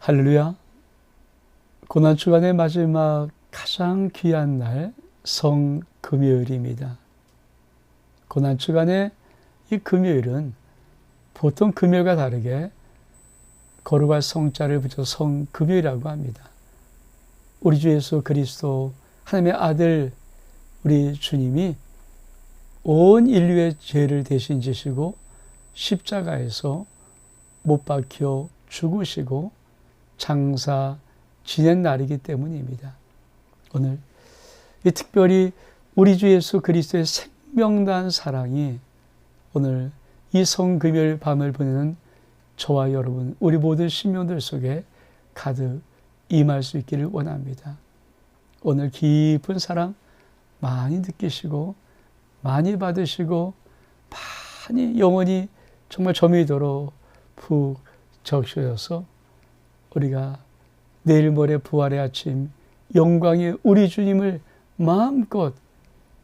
할렐루야. 고난주간의 마지막 가장 귀한 날 성금요일입니다. 고난주간의 이 금요일은 보통 금요일과 다르게 거룩할 성자를 붙여 성금요일이라고 합니다. 우리 주 예수 그리스도 하나님의 아들 우리 주님이 온 인류의 죄를 대신 지시고 십자가에서 못 박혀 죽으시고 장사 지낸 날이기 때문입니다. 오늘 이 특별히 우리 주 예수 그리스도의 생명다한 사랑이 오늘 이 성금요일 밤을 보내는 저와 여러분 우리 모든 심령들 속에 가득 임할 수 있기를 원합니다. 오늘 깊은 사랑 많이 느끼시고 많이 받으시고 많이 영원히 정말 저미도록 푹 적셔져서 우리가 내일 모레 부활의 아침 영광의 우리 주님을 마음껏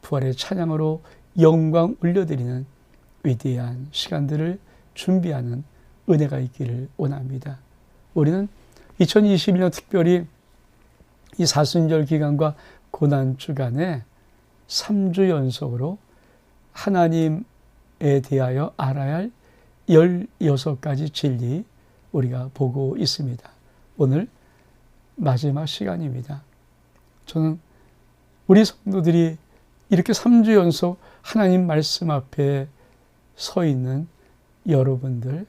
부활의 찬양으로 영광 올려드리는 위대한 시간들을 준비하는 은혜가 있기를 원합니다. 우리는 2021년 특별히 이 사순절 기간과 고난주간에 3주 연속으로 하나님에 대하여 알아야 할 16가지 진리 우리가 보고 있습니다. 오늘 마지막 시간입니다. 저는 우리 성도들이 이렇게 3주 연속 하나님 말씀 앞에 서 있는 여러분들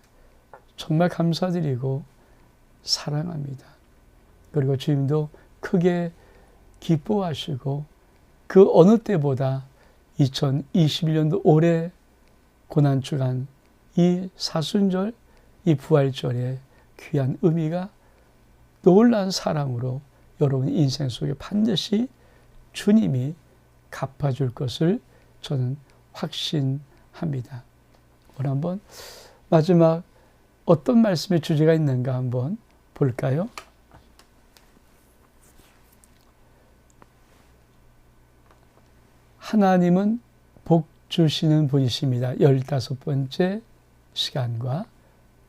정말 감사드리고 사랑합니다. 그리고 주님도 크게 기뻐하시고 그 어느 때보다 2021년도 올해 고난주간 이 사순절 이 부활절의 귀한 의미가 놀라운 사랑으로 여러분 인생 속에 반드시 주님이 갚아줄 것을 저는 확신합니다. 오늘 한번 마지막 어떤 말씀의 주제가 있는가 한번 볼까요? 하나님은 복 주시는 분이십니다. 15번째 시간과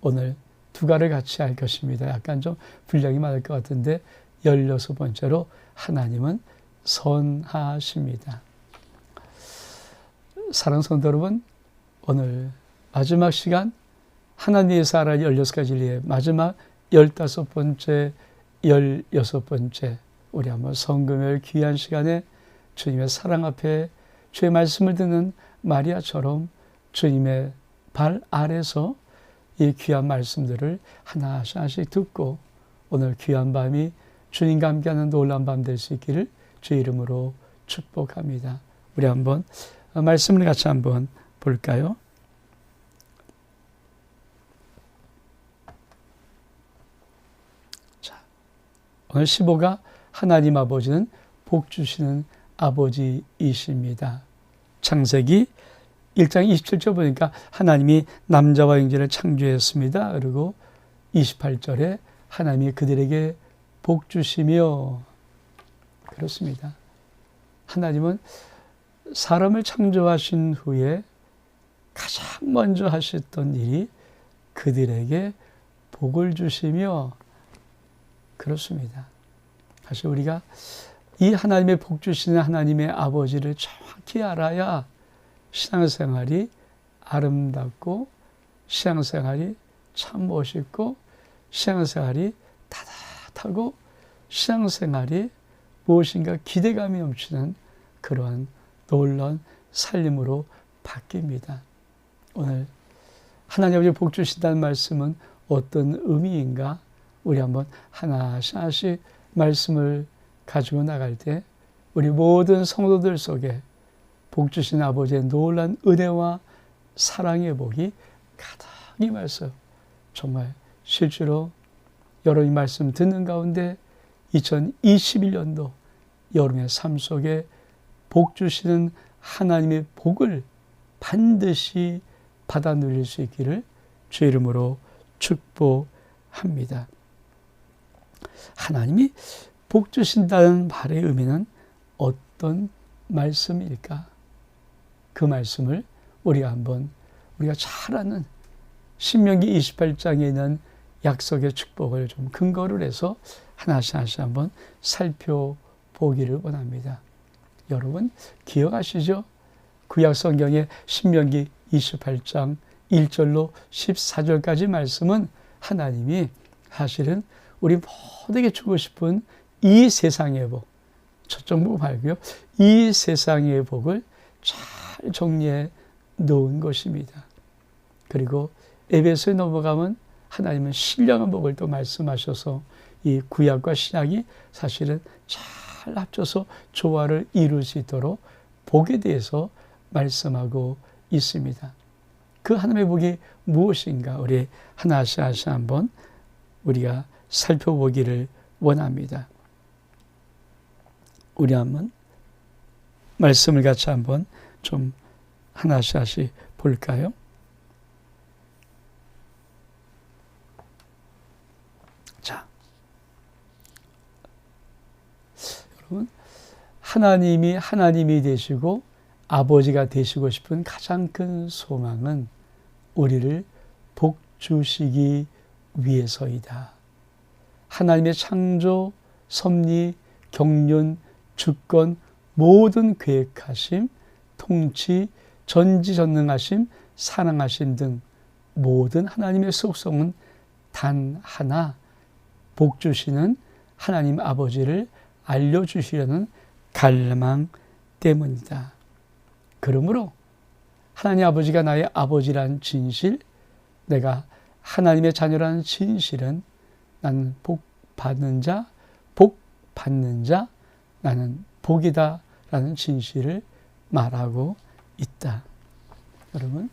오늘 두 가를 같이 할 것입니다. 약간 좀 분량이 많을 것 같은데 16번째로 하나님은 선하십니다. 사랑하는 성도 여러분, 오늘 마지막 시간 하나님의 알아야 16가지 진리의 마지막 15번째, 16번째 우리 한번 성금요일 귀한 시간에 주님의 사랑 앞에 주의 말씀을 듣는 마리아처럼 주님의 발 아래서 이 귀한 말씀들을 하나씩 듣고 오늘 귀한 밤이 주님과 함께하는 놀라운 밤 될 수 있기를 주의 이름으로 축복합니다. 우리 한번 말씀을 같이 한번 볼까요? 자, 오늘 15가 하나님 아버지는 복 주시는 아버지이십니다. 창세기 1장 27절 보니까 하나님이 남자와 여자를 창조했습니다. 그리고 28절에 하나님이 그들에게 복 주시며 그렇습니다. 하나님은 사람을 창조하신 후에 가장 먼저 하셨던 일이 그들에게 복을 주시며 그렇습니다. 사실 우리가 이 하나님의 복 주시는 하나님의 아버지를 정확히 알아야 신앙생활이 아름답고 신앙생활이 참 멋있고 신앙생활이 따뜻하고 신앙생활이 무엇인가 기대감이 넘치는 그러한 놀라운 살림으로 바뀝니다. 오늘 하나님 아버지 복 주신다는 말씀은 어떤 의미인가? 우리 한번 하나씩 말씀을 가지고 나갈 때 우리 모든 성도들 속에 복 주신 아버지의 놀라운 은혜와 사랑의 복이 가득 임해서 정말 실제로 여러분이 말씀 듣는 가운데 2021년도 여러분의 삶 속에 복 주시는 하나님의 복을 반드시 받아 누릴 수 있기를 주의 이름으로 축복합니다. 하나님이 복 주신다는 말의 의미는 어떤 말씀일까? 그 말씀을 우리가 잘 아는 신명기 28장에 있는 약속의 축복을 좀 근거를 해서 하나씩 한번 살펴보기를 원합니다. 여러분 기억하시죠? 구약 성경의 신명기 28장 1절로 14절까지 말씀은 하나님이 사실은 우리 모두에게 주고 싶은 이 세상의 복, 첫째 복 말고요, 이 세상의 복을 잘 정리해 놓은 것입니다. 그리고 에베소에 넘어가면 하나님은 신령한 복을 또 말씀하셔서 이 구약과 신약이 사실은 잘 합쳐서 조화를 이룰 수 있도록 복에 대해서 말씀하고 있습니다. 그 하나님의 복이 무엇인가 우리 하나씩 한번 우리가 살펴보기를 원합니다. 우리 한번 말씀을 같이 한번 좀 하나씩 볼까요? 자, 여러분 하나님이 되시고 아버지가 되시고 싶은 가장 큰 소망은 우리를 복 주시기 위해서이다. 하나님의 창조, 섭리, 경륜, 주권, 모든 계획하심, 통치, 전지전능하심, 사랑하심 등 모든 하나님의 속성은 단 하나, 복 주시는 하나님 아버지를 알려주시려는 갈망 때문이다. 그러므로 하나님 아버지가 나의 아버지란 진실, 내가 하나님의 자녀라는 진실은 나는 복 받는 자, 나는 복이다 라는 진실을 말하고 있다. 여러분,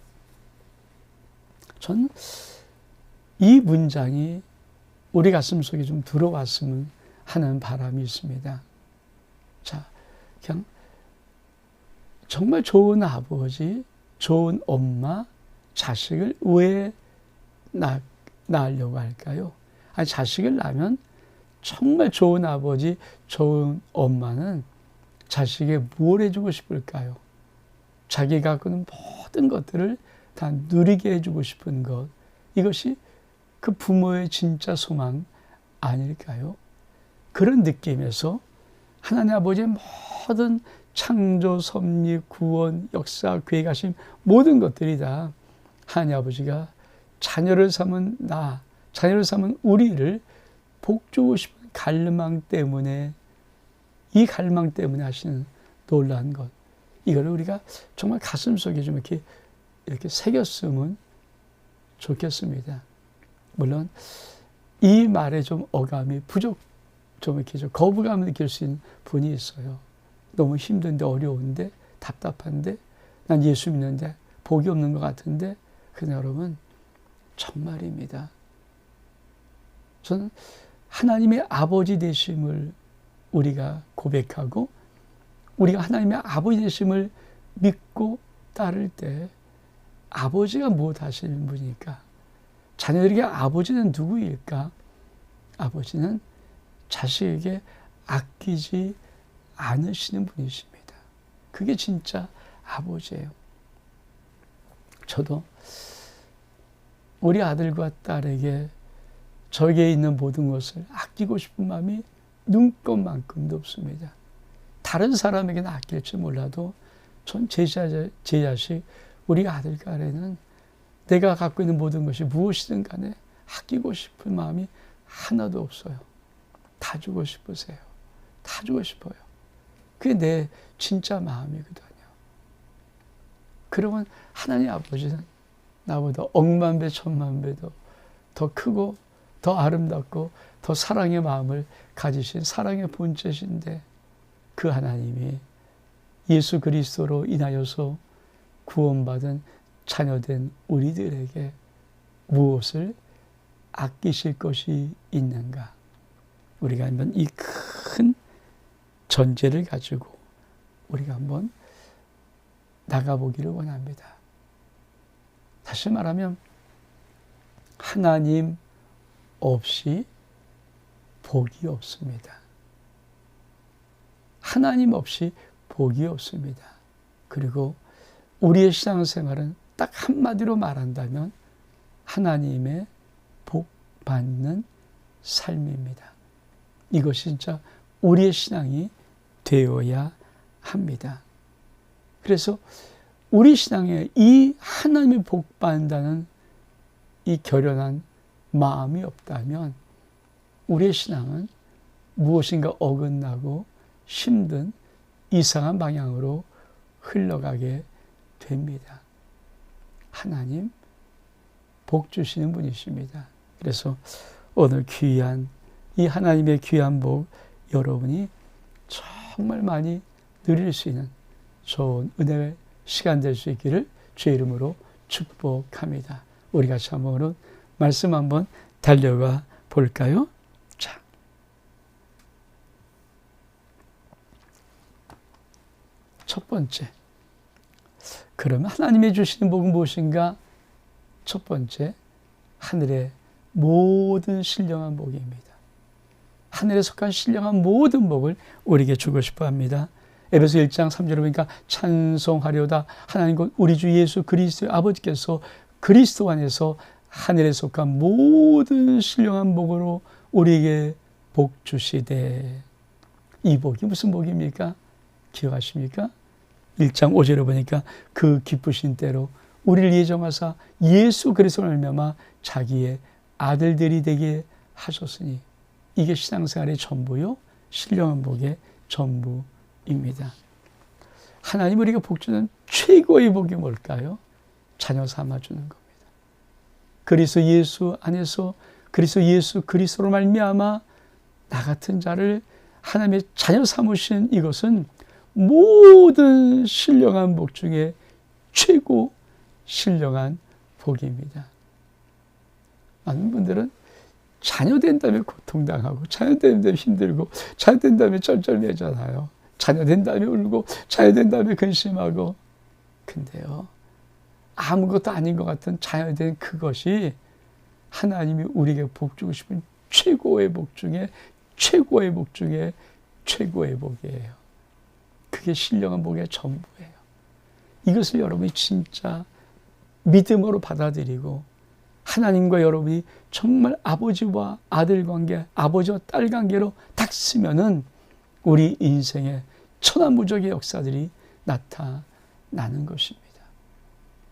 전 이 문장이 우리 가슴 속에 좀 들어왔으면 하는 바람이 있습니다. 자, 그냥 정말 좋은 아버지, 좋은 엄마, 자식을 왜 낳으려고 할까요? 아니, 자식을 낳으면 정말 좋은 아버지, 좋은 엄마는 자식에게 뭘 해주고 싶을까요? 자기가 갖고 있는 모든 것들을 다 누리게 해주고 싶은 것. 이것이 그 부모의 진짜 소망 아닐까요? 그런 느낌에서 하나님 아버지의 모든 창조, 섭리, 구원, 역사, 계획하심 모든 것들이 다 하나님 아버지가 자녀를 삼은 자녀를 삼은 우리를 복 주고 싶은 갈망 때문에, 이 갈망 때문에 하시는 놀라운 것, 이거를 우리가 정말 가슴속에 좀 이렇게 새겼으면 좋겠습니다. 물론 이 말에 좀 어감이 좀 이렇게 좀 거부감을 느낄 수 있는 분이 있어요. 너무 힘든데, 어려운데, 답답한데, 난 예수 믿는데 복이 없는 것 같은데. 그러나 여러분, 정말입니다. 저는 하나님의 아버지 되심을 우리가 고백하고 우리가 하나님의 아버지 되심을 믿고 따를 때 아버지가 무엇 하시는 분일까? 자녀들에게 아버지는 누구일까? 아버지는 자식에게 아끼지 않으시는 분이십니다. 그게 진짜 아버지예요. 저도 우리 아들과 딸에게 저에게 있는 모든 것을 아끼고 싶은 마음이 눈꼽만큼도 없습니다. 다른 사람에게는 아낄지 몰라도 전 제 자식, 우리 아들 딸에는 내가 갖고 있는 모든 것이 무엇이든 간에 아끼고 싶은 마음이 하나도 없어요. 다 주고 싶으세요. 다 주고 싶어요. 그게 내 진짜 마음이거든요. 그러면 하나님 아버지는 나보다 억만 배, 천만 배도 더 크고 더 아름답고 더 사랑의 마음을 가지신 사랑의 본체신데, 그 하나님이 예수 그리스도로 인하여서 구원받은 자녀된 우리들에게 무엇을 아끼실 것이 있는가? 우리가 한번 이 큰 전제를 가지고 우리가 한번 나가보기를 원합니다. 다시 말하면 하나님 없이 복이 없습니다. 하나님 없이 복이 없습니다. 그리고 우리의 신앙생활은 딱 한마디로 말한다면 하나님의 복 받는 삶입니다. 이것이 진짜 우리의 신앙이 되어야 합니다. 그래서 우리 신앙에 이 하나님의 복 받는다는 이 결연한 마음이 없다면 우리의 신앙은 무엇인가 어긋나고 힘든 이상한 방향으로 흘러가게 됩니다. 하나님 복 주시는 분이십니다. 그래서 오늘 귀한 이 하나님의 귀한 복 여러분이 정말 많이 누릴 수 있는 좋은 은혜의 시간 될 수 있기를 주의 이름으로 축복합니다. 우리 같이 한번 말씀 한번 달려가 볼까요? 자, 첫 번째, 그러면 하나님이 주시는 복은 무엇인가? 첫 번째, 하늘의 모든 신령한 복입니다. 하늘에 속한 신령한 모든 복을 우리에게 주고 싶어 합니다. 에베소 1장 3절에 보니까 찬송하려다 하나님 곧 우리 주 예수 그리스도의 아버지께서 그리스도 안에서 하늘에 속한 모든 신령한 복으로 우리에게 복 주시되. 이 복이 무슨 복입니까? 기억하십니까? 1장 5절에 보니까 그 기쁘신 때로 우리를 예정하사 예수 그리스도를 말미암아 자기의 아들들이 되게 하셨으니. 이게 신앙생활의 전부요, 신령한 복의 전부입니다. 하나님 우리가 복 주는 최고의 복이 뭘까요? 자녀 삼아주는 겁니다. 그리스도 예수 안에서 그리스도 예수 그리스도로 말미암아 나 같은 자를 하나님의 자녀 삼으신 이것은 모든 신령한 복 중에 최고 신령한 복입니다. 많은 분들은 자녀 된 다음에 고통당하고 자녀 된 다음에 힘들고 자녀 된 다음에 쩔쩔매잖아요. 자녀 된 다음에 울고 자녀 된 다음에 근심하고. 근데요, 아무것도 아닌 것 같은 자녀 된 그것이 하나님이 우리에게 복 주고 싶은 최고의 복 중에 최고의 복 중에 최고의 복이에요. 그게 신령한 복의 전부예요. 이것을 여러분이 진짜 믿음으로 받아들이고 하나님과 여러분이 정말 아버지와 아들 관계, 아버지와 딸 관계로 딱 쓰면은 우리 인생에 천하무적의 역사들이 나타나는 것입니다.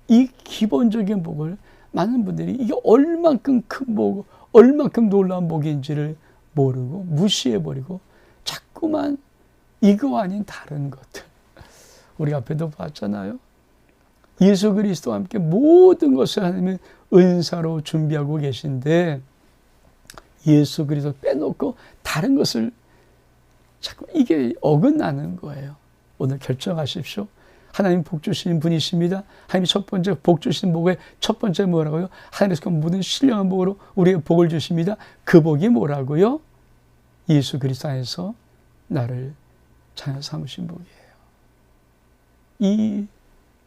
이 기본적인 복을 많은 분들이 이게 얼만큼 큰 복, 얼만큼 놀라운 복인지를 모르고 무시해버리고 자꾸만 이거 아닌 다른 것들. 우리 앞에도 봤잖아요. 예수 그리스도와 함께 모든 것을 하나님은 은사로 준비하고 계신데 예수 그리스도 빼놓고 다른 것을 자꾸 이게 어긋나는 거예요. 오늘 결정하십시오. 하나님 복 주시는 분이십니다. 하나님이 첫 번째 복 주시는 복의 첫 번째 뭐라고요? 하나님께서 모든 신령한 복으로 우리에게 복을 주십니다. 그 복이 뭐라고요? 예수 그리스도 안에서 나를 자녀 삼으신 복이에요. 이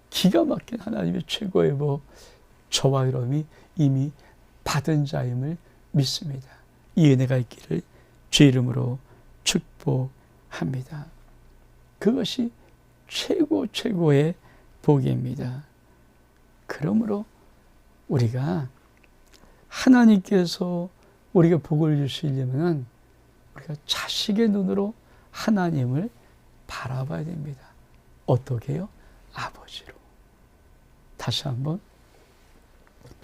기가 막힌 하나님의 최고의 복, 저와 여러분이 이미 받은 자임을 믿습니다. 이 은혜가 있기를 주의 이름으로 축복합니다. 그것이 최고의 복입니다. 그러므로 우리가 하나님께서 우리가 복을 주시려면 우리가 자식의 눈으로 하나님을 바라봐야 됩니다. 어떻게 해요? 아버지로. 다시 한번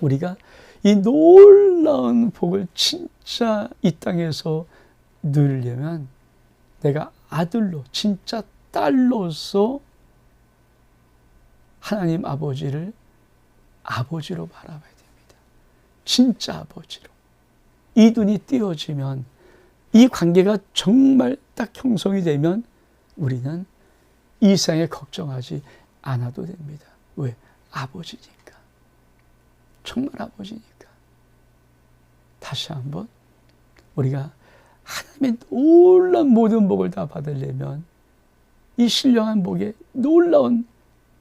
우리가 이 놀라운 복을 진짜 이 땅에서 누리려면 내가 아들로 진짜 딸로서 하나님 아버지를 아버지로 바라봐야 됩니다. 진짜 아버지로. 이 눈이 띄어지면 이 관계가 정말 딱 형성이 되면 우리는 이 세상에 걱정하지 않아도 됩니다. 왜? 아버지니까. 정말 아버지니까. 다시 한번 우리가 하나님의 놀라운 모든 복을 다 받으려면 이 신령한 복의 놀라운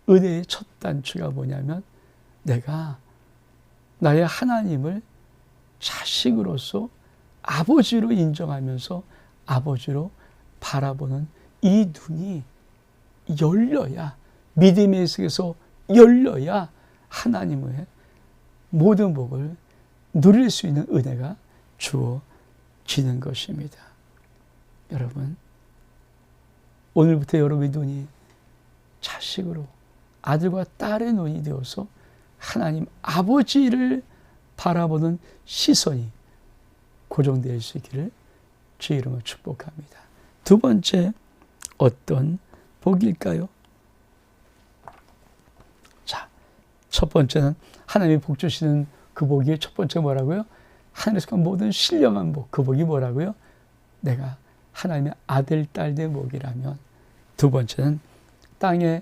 은혜의 첫 단추가 뭐냐면 내가 나의 하나님을 자식으로서 아버지로 인정하면서 아버지로 바라보는 이 눈이 열려야, 믿음의 세계에서 열려야 하나님의 모든 복을 누릴 수 있는 은혜가 주어지는 것입니다. 여러분, 오늘부터 여러분의 눈이 자식으로, 아들과 딸의 눈이 되어서 하나님 아버지를 바라보는 시선이 고정될 수 있기를 주의 이름으로 축복합니다. 두 번째, 어떤 복일까요? 자, 첫 번째는 하나님이 복 주시는 그 복이 첫 번째 뭐라고요? 하늘에서 모든 신령한 복, 그 복이 뭐라고요? 내가 하나님의 아들, 딸 된 복이라면, 두 번째는 땅의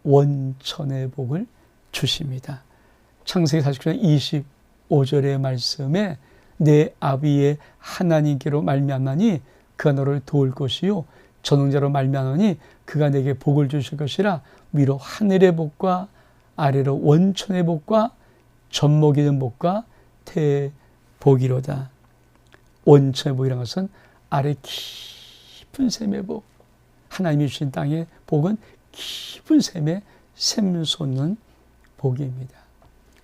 원천의 복을 주십니다. 창세기 49장 25절의 말씀에 내 아비의 하나님께로 말미암나니 그가 너를 도울 것이요 전능자로 말미암으니 그가 내게 복을 주실 것이라. 위로 하늘의 복과 아래로 원천의 복과 젖먹이 된 복과 태의 복이로다. 원천의 복이라는 것은 아래 깊은 샘의 복, 하나님이 주신 땅의 복은 깊은 샘에 샘 솟는 복입니다.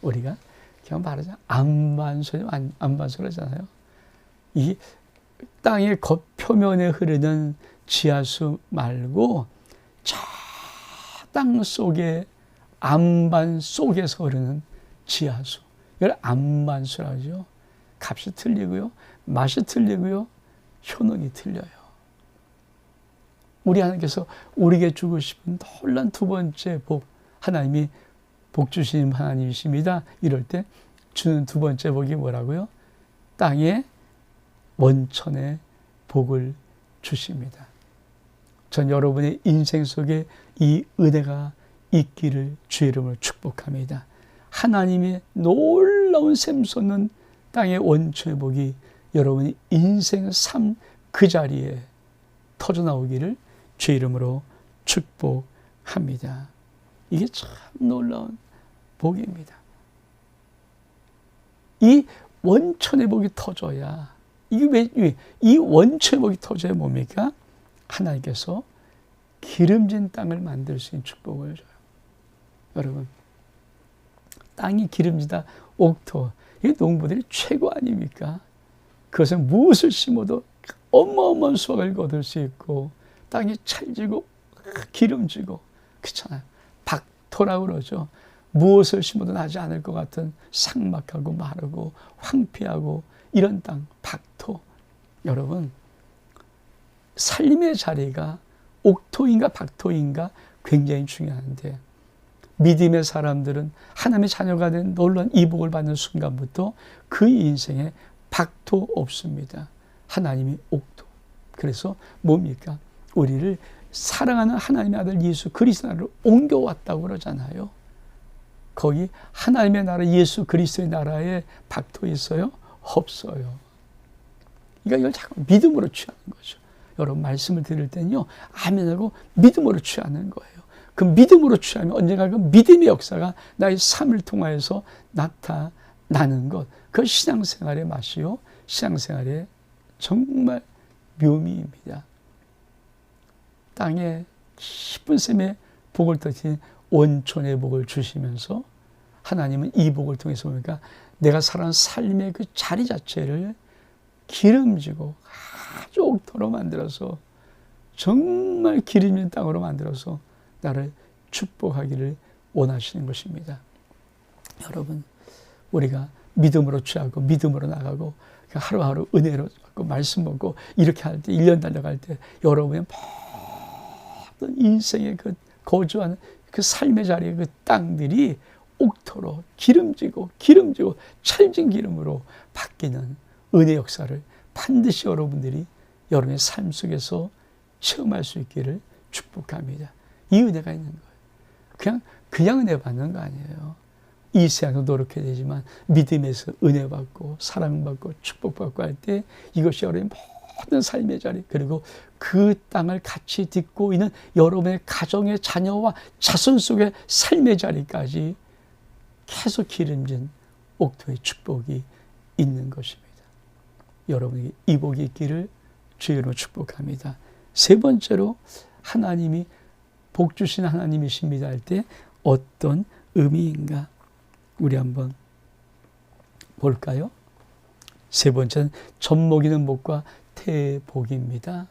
우리가 그냥 말하자면 안반수를 하잖아요. 이 땅의 겉표면에 흐르는 지하수 말고 저 땅 속에 안반 속에서 흐르는 지하수, 이걸 안반수라고 하죠. 값이 틀리고요, 맛이 틀리고요, 효능이 틀려요. 우리 하나님께서 우리에게 주고 싶은 놀라운 두 번째 복, 하나님이 복 주신 하나님이십니다. 이럴 때 주는 두 번째 복이 뭐라고요? 땅의 원천의 복을 주십니다. 전 여러분의 인생 속에 이 은혜가 있기를 주의 이름으로 축복합니다. 하나님의 놀라운 샘솟는 땅의 원천의 복이 여러분의 인생 삶 그 자리에 터져나오기를 주의 이름으로 축복합니다. 이게 참 놀라운 복입니다. 이 원천의 복이 터져야, 이 원천의 복이 터져야 뭡니까? 하나님께서 기름진 땅을 만들 수 있는 축복을 줘요. 여러분, 땅이 기름지다, 옥토, 이게 농부들이 최고 아닙니까? 그것은 무엇을 심어도 어마어마한 수확을 거둘 수 있고, 땅이 찰지고 기름지고, 그렇잖아요. 박토라고 그러죠. 무엇을 심어도 나지 않을 것 같은 삭막하고 마르고 황폐하고 이런 땅, 박토. 여러분, 살림의 자리가 옥토인가 박토인가 굉장히 중요한데, 믿음의 사람들은 하나님의 자녀가 된 놀라운 이복을 받는 순간부터 그 인생에 박토 없습니다. 하나님이 옥토. 그래서 뭡니까? 우리를 사랑하는 하나님의 아들 예수 그리스도 나라로 옮겨왔다고 그러잖아요. 거기 하나님의 나라 예수 그리스도의 나라에 박토 있어요? 없어요. 그러니까 이걸 자꾸 믿음으로 취하는 거죠. 여러분, 말씀을 들을 때는요, 아멘하고 믿음으로 취하는 거예요. 그 믿음으로 취하면 언젠가 그 믿음의 역사가 나의 삶을 통하여서 나타나는 것, 그 신앙생활의 맛이요, 신앙생활의 정말 묘미입니다. 땅에 깊은 샘에 복을 터뜨린 원천의 복을 주시면서 하나님은 이 복을 통해서 보니까 내가 살아가는 삶의 그 자리 자체를 기름지고 아주 옥토로 만들어서, 정말 기름진 땅으로 만들어서 나를 축복하기를 원하시는 것입니다. 여러분, 우리가 믿음으로 취하고 믿음으로 나가고 하루하루 은혜로 받고 말씀 먹고 이렇게 할 때, 1년 달려갈 때 여러분의 모든 인생의 그 거주하는 그 삶의 자리의 그 땅들이 옥토로 기름지고 찰진 기름으로 바뀌는 은혜 역사를 반드시 여러분들이 여러분의 삶 속에서 체험할 수 있기를 축복합니다. 이 은혜가 있는 거예요. 그냥 은혜 받는 거 아니에요. 이 세상에서 노력해야 되지만 믿음에서 은혜 받고 사랑받고 축복받고 할 때 이것이 여러분의 모든 삶의 자리, 그리고 그 땅을 같이 딛고 있는 여러분의 가정의 자녀와 자손 속의 삶의 자리까지 계속 기름진 옥토의 축복이 있는 것입니다. 여러분에게 이 복이 있기를 주의 이름으로 축복합니다. 세 번째로, 하나님이 복 주신 하나님이십니다 할 때 어떤 의미인가? 우리 한번 볼까요? 세 번째는 젖먹이는 복과 태복입니다.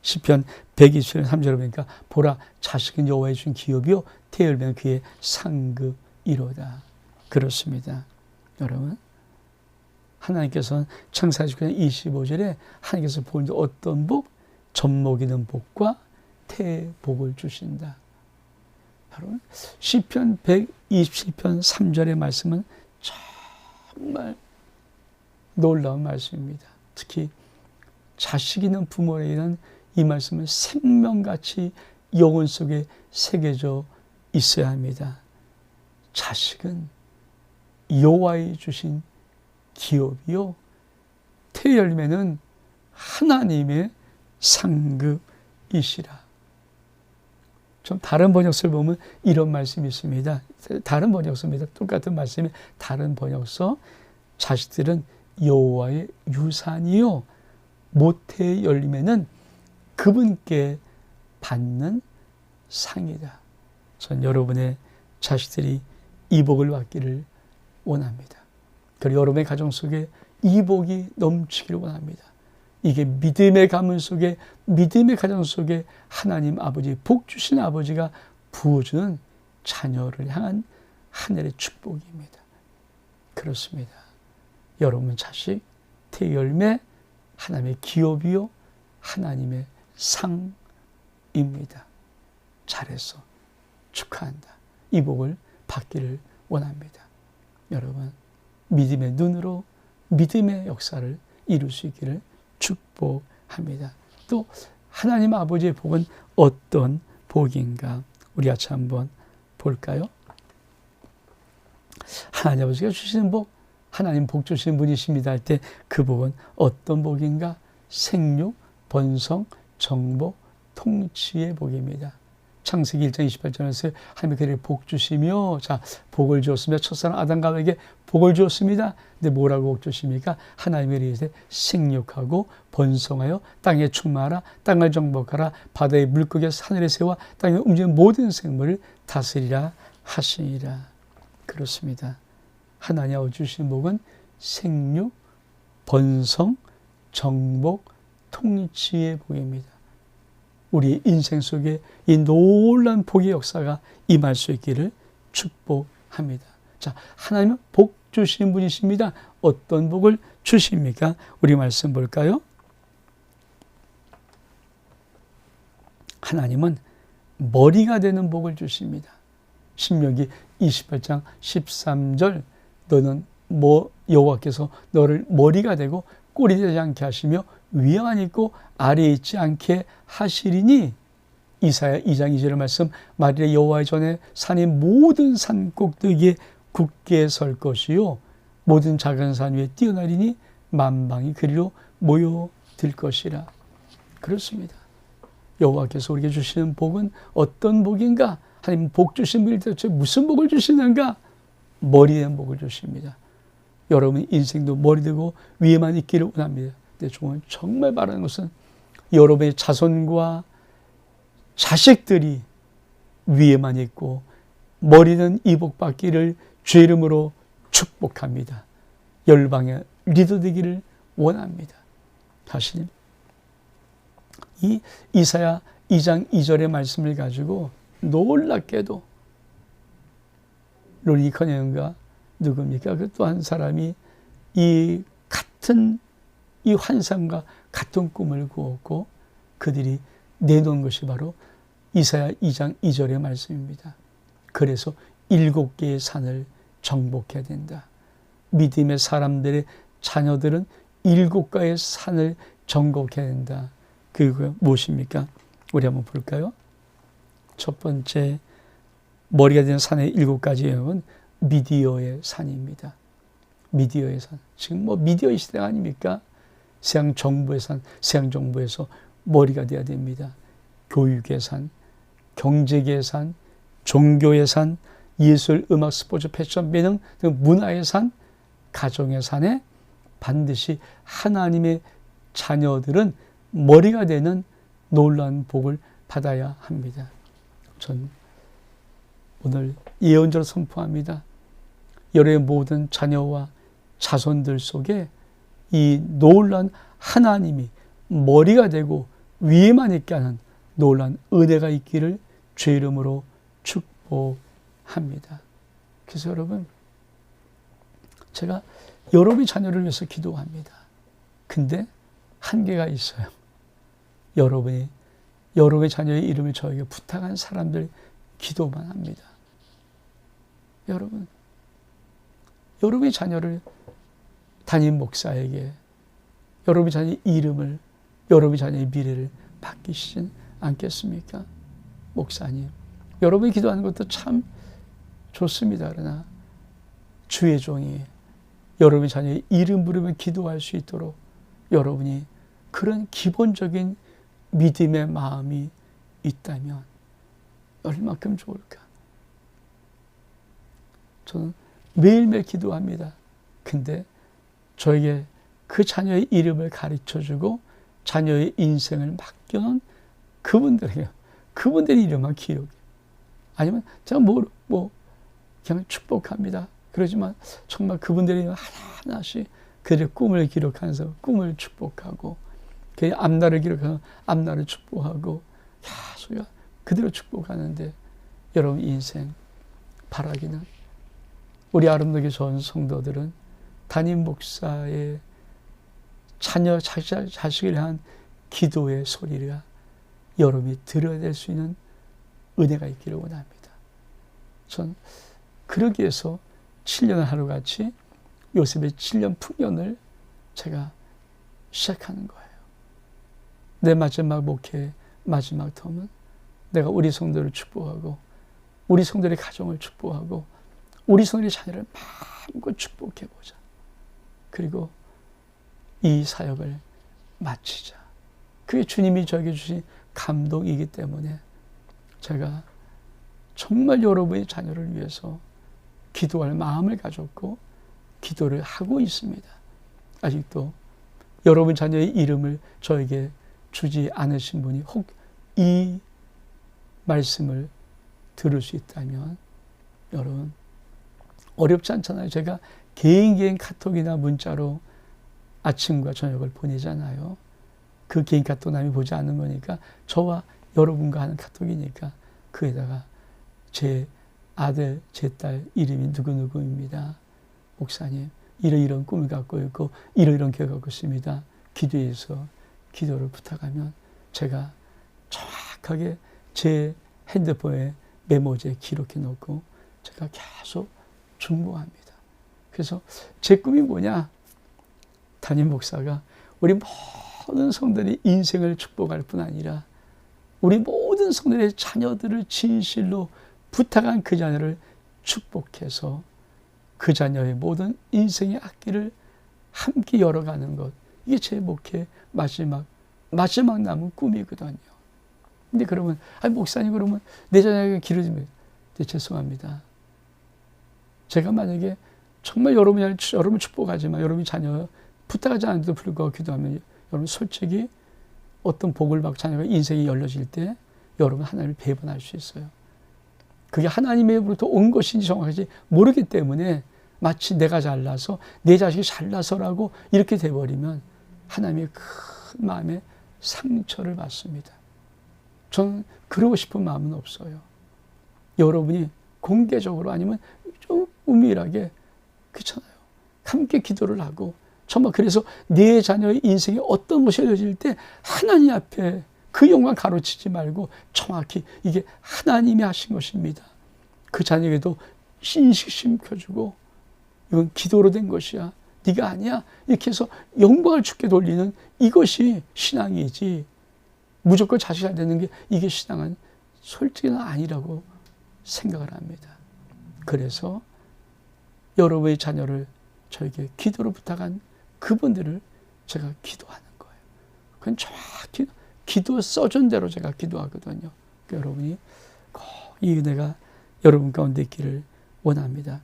시편 127편 3절에 보니까 보라 자식은 여호와의 준 기업이요 태열매는 그의 상급이로다. 그렇습니다. 여러분, 하나님께서는 창세기 19장 25절에 하나님께서 보는 어떤 복? 젖먹이는 복과 태복을 주신다. 여러분, 시편 127편 3절의 말씀은 정말 놀라운 말씀입니다. 특히 자식 있는 부모에게는 이 말씀은 생명같이 영혼 속에 새겨져 있어야 합니다. 자식은 여호와의 주신 기업이요 태열매는 하나님의 상급이시라. 좀 다른 번역서를 보면 이런 말씀이 있습니다. 다른 번역서입니다. 똑같은 말씀이 다른 번역서. 자식들은 여호와의 유산이요 모태의 열매는 그분께 받는 상이다. 전 여러분의 자식들이 이 복을 받기를 원합니다. 그리고 여러분의 가정 속에 이 복이 넘치기를 원합니다. 이게 믿음의 가문 속에, 믿음의 가정 속에 하나님 아버지, 복 주신 아버지가 부어주는 자녀를 향한 하늘의 축복입니다. 그렇습니다. 여러분 자식, 태열매, 하나님의 기업이요 하나님의 상입니다. 잘했어. 축하한다. 이 복을 받기를 원합니다. 여러분, 믿음의 눈으로 믿음의 역사를 이룰 수 있기를 축복합니다. 또 하나님 아버지의 복은 어떤 복인가? 우리 같이 한번 볼까요? 하나님 아버지가 주시는 복, 하나님 복 주시는 분이십니다 할 때 그 복은 어떤 복인가? 생육, 번성, 정복, 통치의 복입니다. 창세기 1장 28절에서 하나님이 그에게 복 주시며, 자, 복을 주었으며 첫사람 아담과 하와에게 복을 주었습니다. 근데 뭐라고 복 주십니까? 하나님이 이르시되 생육하고 번성하여 땅에 충만하라, 땅을 정복하라, 바다의 물고기와 하늘의 새와 땅에 움직이는 모든 생물을 다스리라 하시니라. 그렇습니다. 하나님 아버지 주신 복은 생육, 번성, 정복, 통치의 복입니다. 우리 인생 속에 이 놀라운 복의 역사가 임할 수 있기를 축복합니다. 자, 하나님은 복 주시는 분이십니다. 어떤 복을 주십니까? 우리 말씀 볼까요? 하나님은 머리가 되는 복을 주십니다. 신명기 28장 13절 너는 여호와께서 너를 머리가 되고 꼴이 되지 않게 하시며 위에만 있고 아래에 있지 않게 하시리니. 이사야 2장 2절의 말씀, 만일에 여호와의 전에 산의 모든 산 꼭대기에 굳게 설 것이요 모든 작은 산 위에 뛰어나리니 만방이 그리로 모여들 것이라. 그렇습니다. 여호와께서 우리에게 주시는 복은 어떤 복인가? 하나님 복 주신 분이 대체 무슨 복을 주시는가? 머리에 대한 복을 주십니다. 여러분 인생도 머리 되고 위에만 있기를 원합니다. 근데 정말 바라는 것은 여러분의 자손과 자식들이 위에만 있고 머리는 이 복 받기를 주의 이름으로 축복합니다. 열방의 리더 되기를 원합니다. 사실 이 이사야 2장 2절의 말씀을 가지고 놀랍게도 로니 커녕과 누굽니까? 그 또 한 사람이 이 같은 이 환상과 같은 꿈을 꾸었고 그들이 내놓은 것이 바로 이사야 2장 2절의 말씀입니다. 그래서 7개의 산을 정복해야 된다. 믿음의 사람들의 자녀들은 7가지의 산을 정복해야 된다. 그게 무엇입니까? 우리 한번 볼까요? 첫 번째, 머리가 되는 산의 7가지 영역은 미디어의 산입니다. 미디어의 산. 지금 미디어의 시대가 아닙니까? 세상 정부의 산, 세상 정부에서 머리가 돼야 됩니다. 교육의 산, 경제계의 산, 종교의 산, 예술, 음악, 스포츠, 패션, 예능 등 문화의 산, 가정의 산에 반드시 하나님의 자녀들은 머리가 되는 놀라운 복을 받아야 합니다. 전 오늘 예언자로 선포합니다. 여러분의 모든 자녀와 자손들 속에 이 놀란 하나님이 머리가 되고 위에만 있게 하는 놀란 은혜가 있기를 주의 이름으로 축복합니다. 그래서 여러분, 제가 여러분의 자녀를 위해서 기도합니다. 근데 한계가 있어요. 여러분의 자녀의 이름을 저에게 부탁한 사람들 기도만 합니다. 여러분의 자녀를 담임 목사에게 여러분의 자녀의 이름을, 여러분의 자녀의 미래를 맡기시진 않겠습니까? 목사님, 여러분이 기도하는 것도 참 좋습니다. 그러나 주의 종이 여러분의 자녀의 이름 부르며 기도할 수 있도록 여러분이 그런 기본적인 믿음의 마음이 있다면 얼마큼 좋을까? 저는 매일매일 기도합니다. 근데 저에게 그 자녀의 이름을 가르쳐주고 자녀의 인생을 맡겨놓은 그분들의 이름만 기록해. 아니면 제가 그냥 축복합니다. 그러지만 정말 그분들의 이름 하나하나씩 그들의 꿈을 기록하면서 꿈을 축복하고, 그의 앞날을 기록하면서 앞날을 축복하고, 계속 그대로 축복하는데, 여러분 인생 바라기는, 우리 아름답게 좋은 성도들은 담임 목사의 자녀, 자식을 향한 기도의 소리가 여러분이 들어야 될 수 있는 은혜가 있기를 원합니다. 전 그러기 위해서 7년을 하루같이 요셉의 7년 풍년을 제가 시작하는 거예요. 내 마지막 목회의 마지막 텀은 내가 우리 성도를 축복하고, 우리 성도의 가정을 축복하고, 우리 성도의 자녀를 마음껏 축복해보자. 그리고 이 사역을 마치자. 그게 주님이 저에게 주신 감동이기 때문에 제가 정말 여러분의 자녀를 위해서 기도할 마음을 가졌고 기도를 하고 있습니다. 아직도 여러분 자녀의 이름을 저에게 주지 않으신 분이 혹 이 말씀을 들을 수 있다면, 여러분 어렵지 않잖아요. 제가 개인 카톡이나 문자로 아침과 저녁을 보내잖아요. 그 개인 카톡 남이 보지 않는 거니까 저와 여러분과 하는 카톡이니까 그에다가 제 아들, 제 딸 이름이 누구누구입니다. 목사님, 이런 꿈을 갖고 있고 이런 계획을 갖고 있습니다. 기도해서 기도를 부탁하면 제가 정확하게 제 핸드폰에 메모지에 기록해 놓고 제가 계속 중보합니다. 그래서 제 꿈이 뭐냐? 담임 목사가 우리 모든 성도들의 인생을 축복할 뿐 아니라 우리 모든 성도들의 자녀들을 진실로 부탁한 그 자녀를 축복해서 그 자녀의 모든 인생의 앞길을 함께 열어가는 것, 이게 제 목회의 마지막 남은 꿈이거든요. 근데 그러면 목사님, 그러면 내 자녀에게 길어지면 죄송합니다. 제가 만약에 정말 여러분 축복하지만 여러분이 자녀 부탁하지 않아도 불구하고 기도하면 여러분 솔직히 어떤 복을 받고 자녀가 인생이 열려질 때 여러분 하나님을 배반할 수 있어요. 그게 하나님으로부터 온 것인지 정확하지 모르기 때문에 마치 내가 잘나서 내 자식이 잘나서라고 이렇게 돼버리면 하나님의 큰 마음에 상처를 받습니다. 저는 그러고 싶은 마음은 없어요. 여러분이 공개적으로 아니면 좀 은밀하게, 그렇잖아요, 함께 기도를 하고 정말 그래서 내 자녀의 인생에 어떤 것이 열려질 때 하나님 앞에 그 영광 가로치지 말고 정확히 이게 하나님이 하신 것입니다. 그 자녀에게도 인식 심켜주고 이건 기도로 된 것이야, 네가 아니야, 이렇게 해서 영광을 주께 돌리는 이것이 신앙이지, 무조건 자식 잘 되는 게 이게 신앙은 솔직히는 아니라고 생각을 합니다. 그래서 여러분의 자녀를 저에게 기도로 부탁한 그분들을 제가 기도하는 거예요. 그건 정확히 기도 써준 대로 제가 기도하거든요. 그러니까 여러분이 꼭 이 은혜가 여러분 가운데 있기를 원합니다.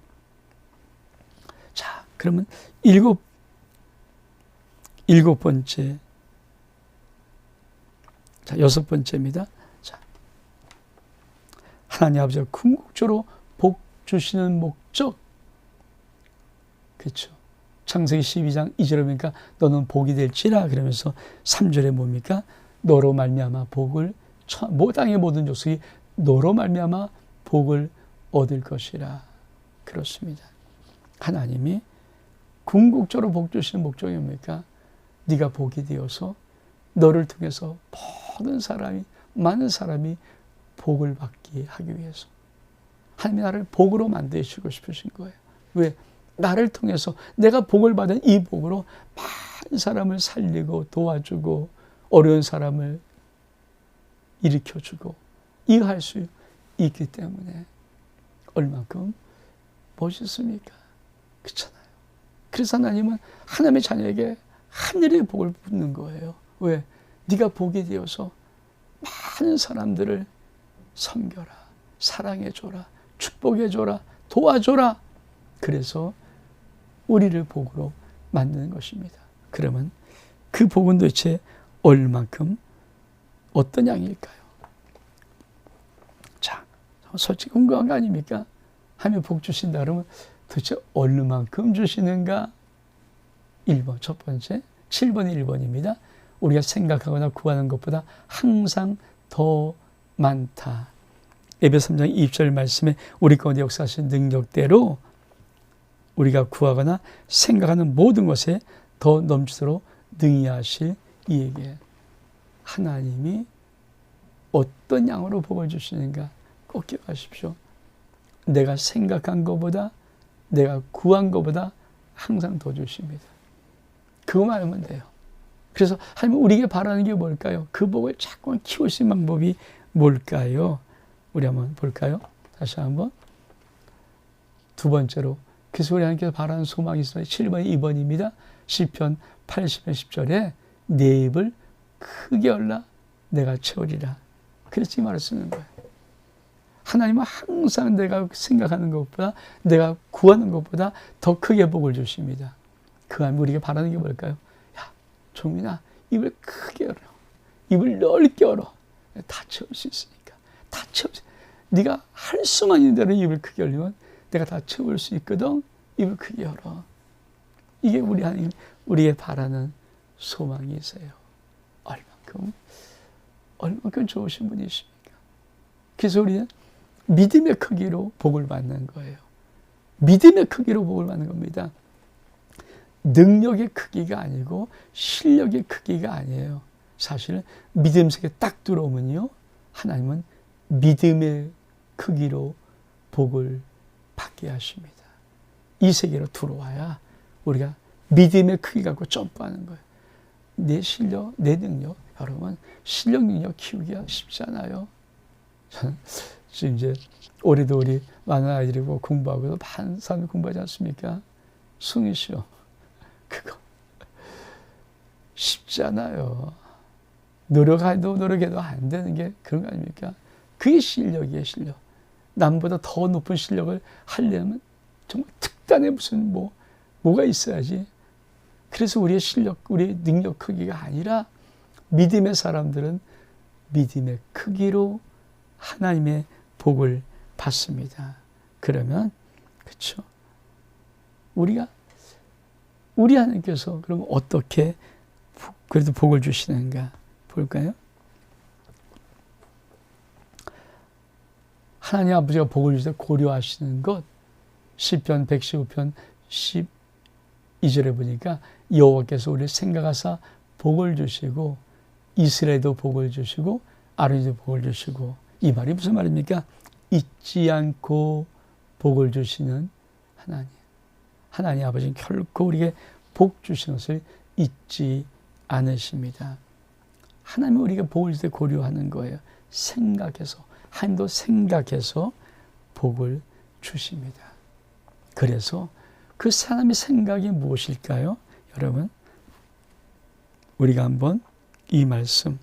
자, 그러면 일곱 번째, 자, 6번째입니다. 자, 하나님 아버지가 궁극적으로 복 주시는 목적, 그렇죠. 창세기 12장 2절에 보니까 너는 복이 될지라 그러면서 3절에 뭡니까? 너로 말미암아 복을 땅의 모든 족속이 너로 말미암아 복을 얻을 것이라. 그렇습니다. 하나님이 궁극적으로 복 주시는 목적이 뭡니까? 네가 복이 되어서 너를 통해서 많은 사람이 복을 받게 하기 위해서 하나님이 나를 복으로 만드시고 싶으신 거예요. 왜? 나를 통해서 내가 복을 받은 이 복으로 많은 사람을 살리고 도와주고 어려운 사람을 일으켜주고 이해할 수 있기 때문에 얼만큼 멋있습니까? 그렇잖아요. 그래서 하나님은 하나님의 자녀에게 하늘의 복을 붓는 거예요. 왜? 네가 복이 되어서 많은 사람들을 섬겨라, 사랑해줘라, 축복해줘라, 도와줘라. 그래서 우리를 복으로 만드는 것입니다. 그러면 그 복은 도대체 얼만큼 어떤 양일까요? 자, 솔직히 궁금한 거 아닙니까? 하면 복 주신다 그러면 도대체 얼만큼 주시는가? 1번, 첫 번째 7번이 1번입니다. 우리가 생각하거나 구하는 것보다 항상 더 많다. 에베소 3장 20절 말씀에 우리 가운데 역사하신 능력대로 우리가 구하거나 생각하는 모든 것에 더 넘치도록 능히 하실 이에게 하나님이 어떤 양으로 복을 주시는가 꼭 기억하십시오. 내가 생각한 것보다 내가 구한 것보다 항상 더 주십니다. 그거만 하면 돼요. 그래서 하나님 우리에게 바라는 게 뭘까요? 그 복을 자꾸 키우신 방법이 뭘까요? 우리 한번 볼까요? 다시 한번. 두 번째로 그래서 우리 하나님께서 바라는 소망이 있습니다. 7번, 2번입니다. 시편 80편 10절에 내 입을 크게 열라 내가 채우리라. 그래서 이 말을 쓰는 거예요. 하나님은 항상 내가 생각하는 것보다 내가 구하는 것보다 더 크게 복을 주십니다. 그 하나님 우리에게 바라는 게 뭘까요? 야, 종민아, 입을 크게 열어. 입을 넓게 열어. 다 채울 수 있으니까. 다 채울 수. 네가 할 수만 있는 대로 입을 크게 열면 내가 다 채울 수 있거든. 입을 크게 열어. 이게 우리 하나님 우리의 바라는 소망이세요. 얼만큼 좋으신 분이십니까? 그래서 우리는 믿음의 크기로 복을 받는 거예요. 믿음의 크기로 복을 받는 겁니다. 능력의 크기가 아니고 실력의 크기가 아니에요. 사실 믿음 세계 딱 들어오면요, 하나님은 믿음의 크기로 복을 받게 하십니다. 이 세계로 들어와야 우리가 믿음의 크기 갖고 점프하는 거예요. 내 실력, 내 능력, 여러분 실력 능력 키우기가 쉽지 않아요. 저는 지금 이제 올해도 우리 많은 아이들이고 공부하고도 많은 사람이 공부하지 않습니까? 숭이 시험 그거 쉽지 않아요. 노력해도 안 되는 게 그런 거 아닙니까? 그게 실력이에요, 실력. 남보다 더 높은 실력을 하려면 정말 특단의 무슨 뭐가 있어야지. 그래서 우리의 실력, 우리의 능력 크기가 아니라 믿음의 사람들은 믿음의 크기로 하나님의 복을 받습니다. 그러면 그렇죠. 우리 하나님께서 그럼 어떻게 그래도 복을 주시는가 볼까요? 하나님 아버지가 복을 주실 때 고려하시는 것 시편 115편 12절에 보니까 여호와께서 우리를 생각하사 복을 주시고 이스라엘도 복을 주시고 아론도 복을 주시고 이 말이 무슨 말입니까? 잊지 않고 복을 주시는 하나님. 하나님 아버지는 결코 우리에게 복 주시는 것을 잊지 않으십니다. 하나님이 우리가 복을 줄 때 고려하는 거예요. 생각해서, 하나님도 생각해서 복을 주십니다. 그래서 그 사람의 생각이 무엇일까요? 여러분, 우리가 한번 이 말씀,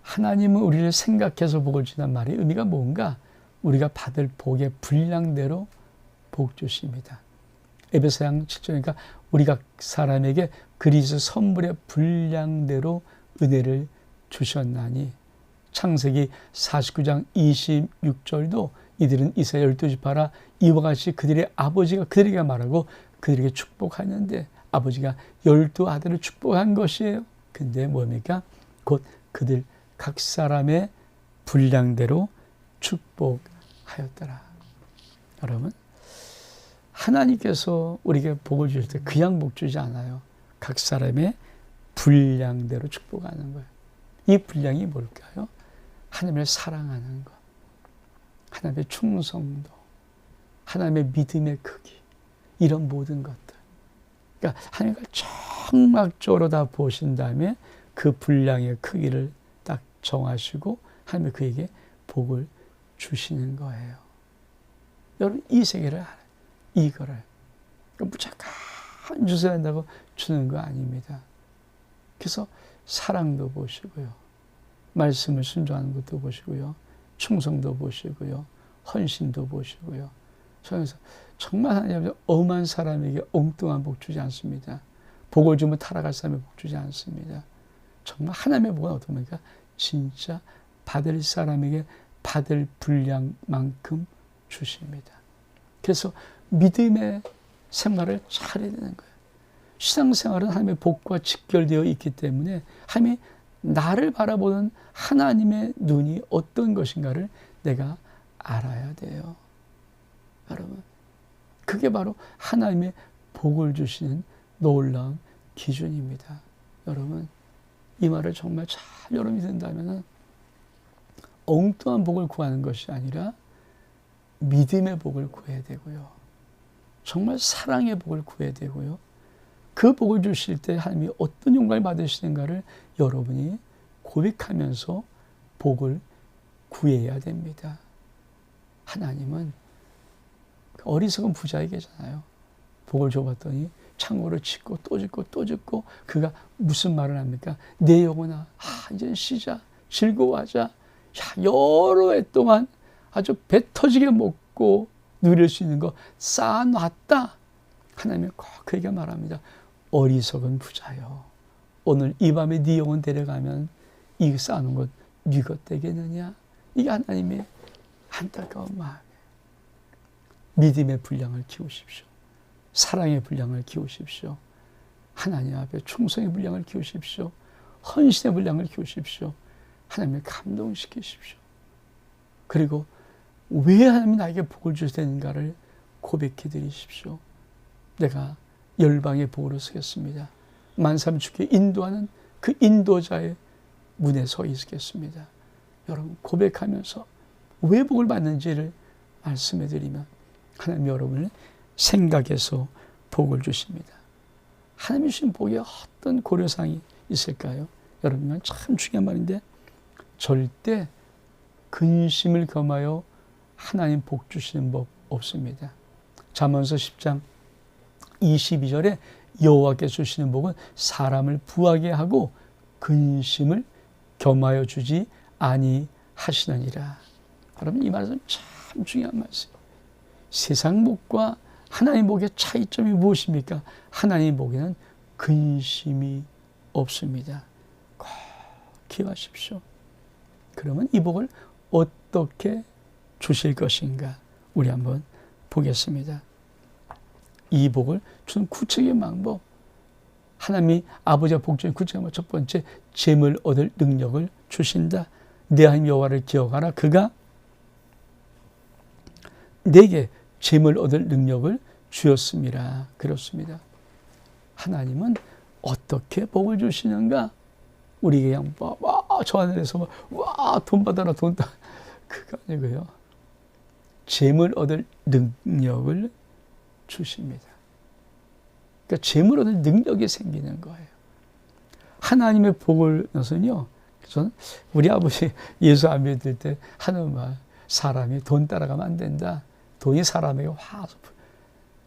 하나님은 우리를 생각해서 복을 주는 말의 의미가 뭔가? 우리가 받을 복의 분량대로 복 주십니다. 에베소서 7절이니까 우리가 사람에게 그리스도 선물의 분량대로 은혜를 주셨나니, 창세기 49장 26절도 이들은 이스라엘 12지파라 이와 같이 그들의 아버지가 그들에게 말하고 그들에게 축복하였는데 아버지가 12아들을 축복한 것이에요. 근데 뭡니까? 곧 그들 각 사람의 분량대로 축복하였더라. 여러분, 하나님께서 우리에게 복을 주실 때 그냥 복 주지 않아요. 각 사람의 분량대로 축복하는 거예요. 이 분량이 뭘까요? 하나님을 사랑하는 것, 하나님의 충성도, 하나님의 믿음의 크기, 이런 모든 것들. 그러니까 하나님을 정막적으로 다 보신 다음에 그 분량의 크기를 딱 정하시고 하나님이 그에게 복을 주시는 거예요. 여러분, 이 세계를 알아요. 이거를. 그러니까 무조건 주셔야 한다고 주는 거 아닙니다. 그래서 사랑도 보시고요. 말씀을 순종하는 것도 보시고요. 충성도 보시고요. 헌신도 보시고요. 그래서 정말 하나님 엄한 사람에게 엉뚱한 복 주지 않습니다. 복을 주면 타락할 사람에게 복 주지 않습니다. 정말 하나님의 복은 어떻습니까? 진짜 받을 사람에게 받을 분량만큼 주십니다. 그래서 믿음의 생활을 잘해야 되는 거예요. 신앙생활은 하나님의 복과 직결되어 있기 때문에 하나님이 나를 바라보는 하나님의 눈이 어떤 것인가를 내가 알아야 돼요. 여러분, 그게 바로 하나님의 복을 주시는 놀라운 기준입니다. 여러분, 이 말을 정말 잘 여러분이 듣는다면 엉뚱한 복을 구하는 것이 아니라 믿음의 복을 구해야 되고요. 정말 사랑의 복을 구해야 되고요. 그 복을 주실 때 하나님이 어떤 영광을 받으시는가를 여러분이 고백하면서 복을 구해야 됩니다. 하나님은 어리석은 부자에게잖아요. 복을 줘봤더니 창고를 짓고 또 짓고 또 짓고 그가 무슨 말을 합니까? 내 영혼아, 이제 쉬자, 즐거워하자. 야, 여러 해 동안 아주 배 터지게 먹고 누릴 수 있는 거 쌓아놨다. 하나님이 꼭 그에게 말합니다. 어리석은 부자여, 오늘 이 밤에 네 영혼 데려가면 이 쌓아놓은 것 네 것 되겠느냐? 이게 하나님의 안타까운 마음이에요. 믿음의 분량을 키우십시오. 사랑의 분량을 키우십시오. 하나님 앞에 충성의 분량을 키우십시오. 헌신의 분량을 키우십시오. 하나님을 감동시키십시오. 그리고 왜 하나님이 나에게 복을 주시는가를 고백해 드리십시오. 내가 열방의 복으로 서겠습니다. 만사람 주께 인도하는 그 인도자의 문에 서 있겠습니다. 여러분, 고백하면서 왜 복을 받는지를 말씀해 드리면 하나님 여러분을 생각해서 복을 주십니다. 하나님이 주신 복에 어떤 고려사항이 있을까요? 여러분, 이건 참 중요한 말인데 절대 근심을 겸하여 하나님 복 주시는 법 없습니다. 잠언서 10장 22절에 여호와께서 주시는 복은 사람을 부하게 하고 근심을 겸하여 주지 아니하시느니라. 여러분, 이 말씀 참 중요한 말씀이에요. 세상 복과 하나님 복의 차이점이 무엇입니까? 하나님 복에는 근심이 없습니다. 꼭 기억하십시오. 그러면 이 복을 어떻게 주실 것인가? 우리 한번 보겠습니다. 이 복을 주는 구체적인 방법. 하나님이 아버지가 복 주는 구체적인 방법. 첫 번째, 재물 얻을 능력을 주신다. 내 하나님 여호와를 기억하라. 그가 내게 재물 얻을 능력을 주었습니다. 그렇습니다. 하나님은 어떻게 복을 주시는가? 우리에게 그냥 저 하늘에서 돈 받아라, 돈 따. 그거 아니고요. 재물 얻을 능력을 주십니다. 그러니까 재물 얻을 능력이 생기는 거예요. 하나님의 복을 넣어서는요. 저는 우리 아버지 예수 안 믿을 때 하는 말, 사람이 돈 따라가면 안 된다. 돈이 사람에게 화서,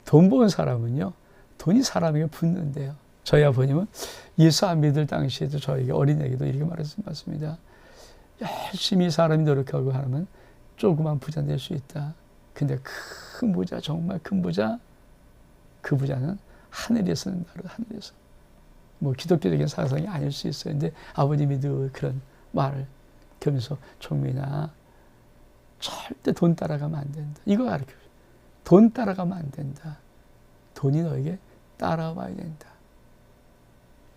돈 버는 사람은요, 돈이 사람에게 붙는데요. 저희 아버님은 예수 안 믿을 당시에도 저에게 어린애기도 이렇게 말씀하셨습니다. 열심히 사람이 노력하고 하면 조그만 부자 될 수 있다. 근데 큰 부자, 정말 큰 부자, 그 부자는 하늘에서 나를 하늘에서. 뭐 기독교적인 사상이 아닐 수 있어요. 근데 아버님이 늘 그런 말을 그러면서, 종민아, 절대 돈 따라가면 안 된다. 이거 가르쳐요. 돈 따라가면 안 된다. 돈이 너에게 따라와야 된다.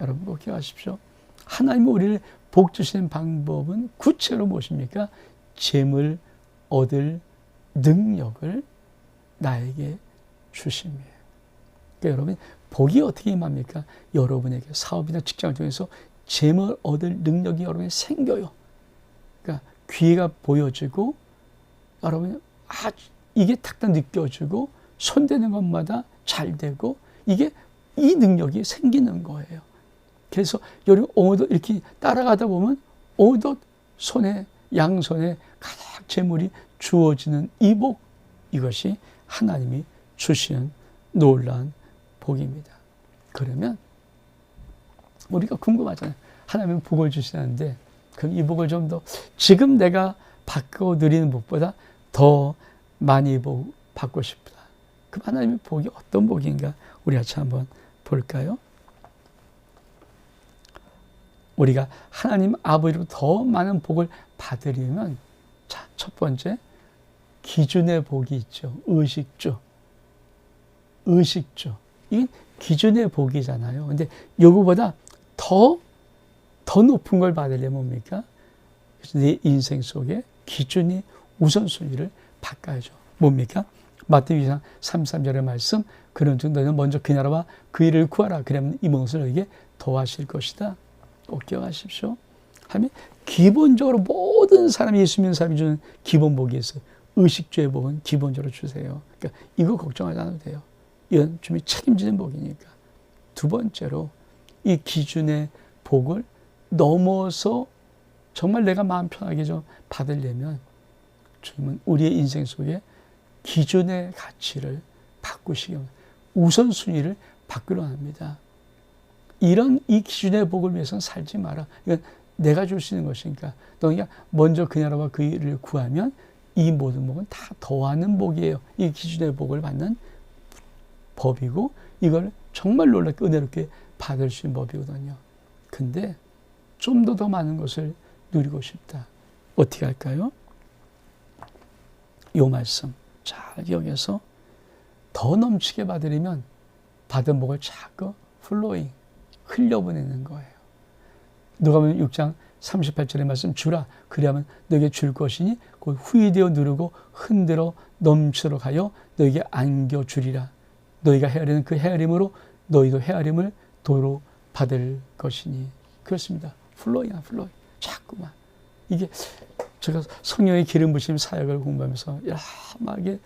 여러분 꼭 기억하십시오. 하나님은 우리를 복 주시는 방법은 구체로 무엇입니까? 재물 얻을 능력을 나에게 주심이에요. 그러니까 여러분 복이 어떻게 임합니까? 여러분에게 사업이나 직장을 통해서 재물 얻을 능력이 여러분에게 생겨요. 그러니까 기회가 보여지고 여러분이 이게 탁탁 느껴지고 손대는 것마다 잘 되고 이게 이 능력이 생기는 거예요. 그래서 여러분 어느덧 이렇게 따라가다 보면 어느덧 양손에 가득 재물이 주어지는 이 복, 이것이 하나님이 주시는 놀라운 복입니다. 그러면 우리가 궁금하잖아요. 하나님은 복을 주시는데 그럼 이 복을 좀 더 지금 내가 받고 누리는 복보다 더 많이 받고 싶다. 그럼 하나님의 복이 어떤 복인가 우리 같이 한번 볼까요? 우리가 하나님 아버지로 더 많은 복을 받으려면 자, 첫 번째 기준의 복이 있죠. 의식주. 이게 기준의 복이잖아요. 근데 요거보다 더 높은 걸 받으려면 뭡니까? 그래서 내 인생 속에 기준이 우선순위를 바꿔야죠. 뭡니까? 마태복음 33절의 말씀, 그런즉 너희는 먼저 그 나라와 그 일을 구하라. 그러면 이 모든 것을 너희에게 더하실 것이다. 꼭 기억하십시오. 하면 기본적으로 모든 사람이 예수 믿는 사람이 주는 기본 복이 있어요. 의식주의 복은 기본적으로 주세요. 그러니까 이거 걱정하지 않아도 돼요. 이건 주님이 책임지는 복이니까. 두 번째로 이 기준의 복을 넘어서 정말 내가 마음 편하게 좀 받으려면 주님은 우리의 인생 속에 기준의 가치를 바꾸시기 바랍니다. 우선순위를 바꾸려 합니다. 이 기준의 복을 위해서는 살지 마라. 이건 내가 줄 수 있는 것이니까. 너희가 먼저 그 나라와 그 일을 구하면 이 모든 복은 다 더하는 복이에요. 이 기준의 복을 받는 법이고 이걸 정말 놀랍게 은혜롭게 받을 수 있는 법이거든요. 근데 좀 더 많은 것을 누리고 싶다. 어떻게 할까요? 이 말씀 잘 기억해서 더 넘치게 받으려면 받은 복을 자꾸 플로잉, 흘려보내는 거예요. 누가복음 6장 38절의 말씀 주라. 그리하면 너에게 줄 것이니 곧 후이되어 누르고 흔들어 넘치도록 하여 너에게 안겨주리라. 너희가 헤아리는 그 헤아림으로 너희도 헤아림을 도로 받을 것이니. 그렇습니다. 플로잉. 자꾸만. 이게 제가 성령의 기름 부심 사역을 공부하면서 막 이게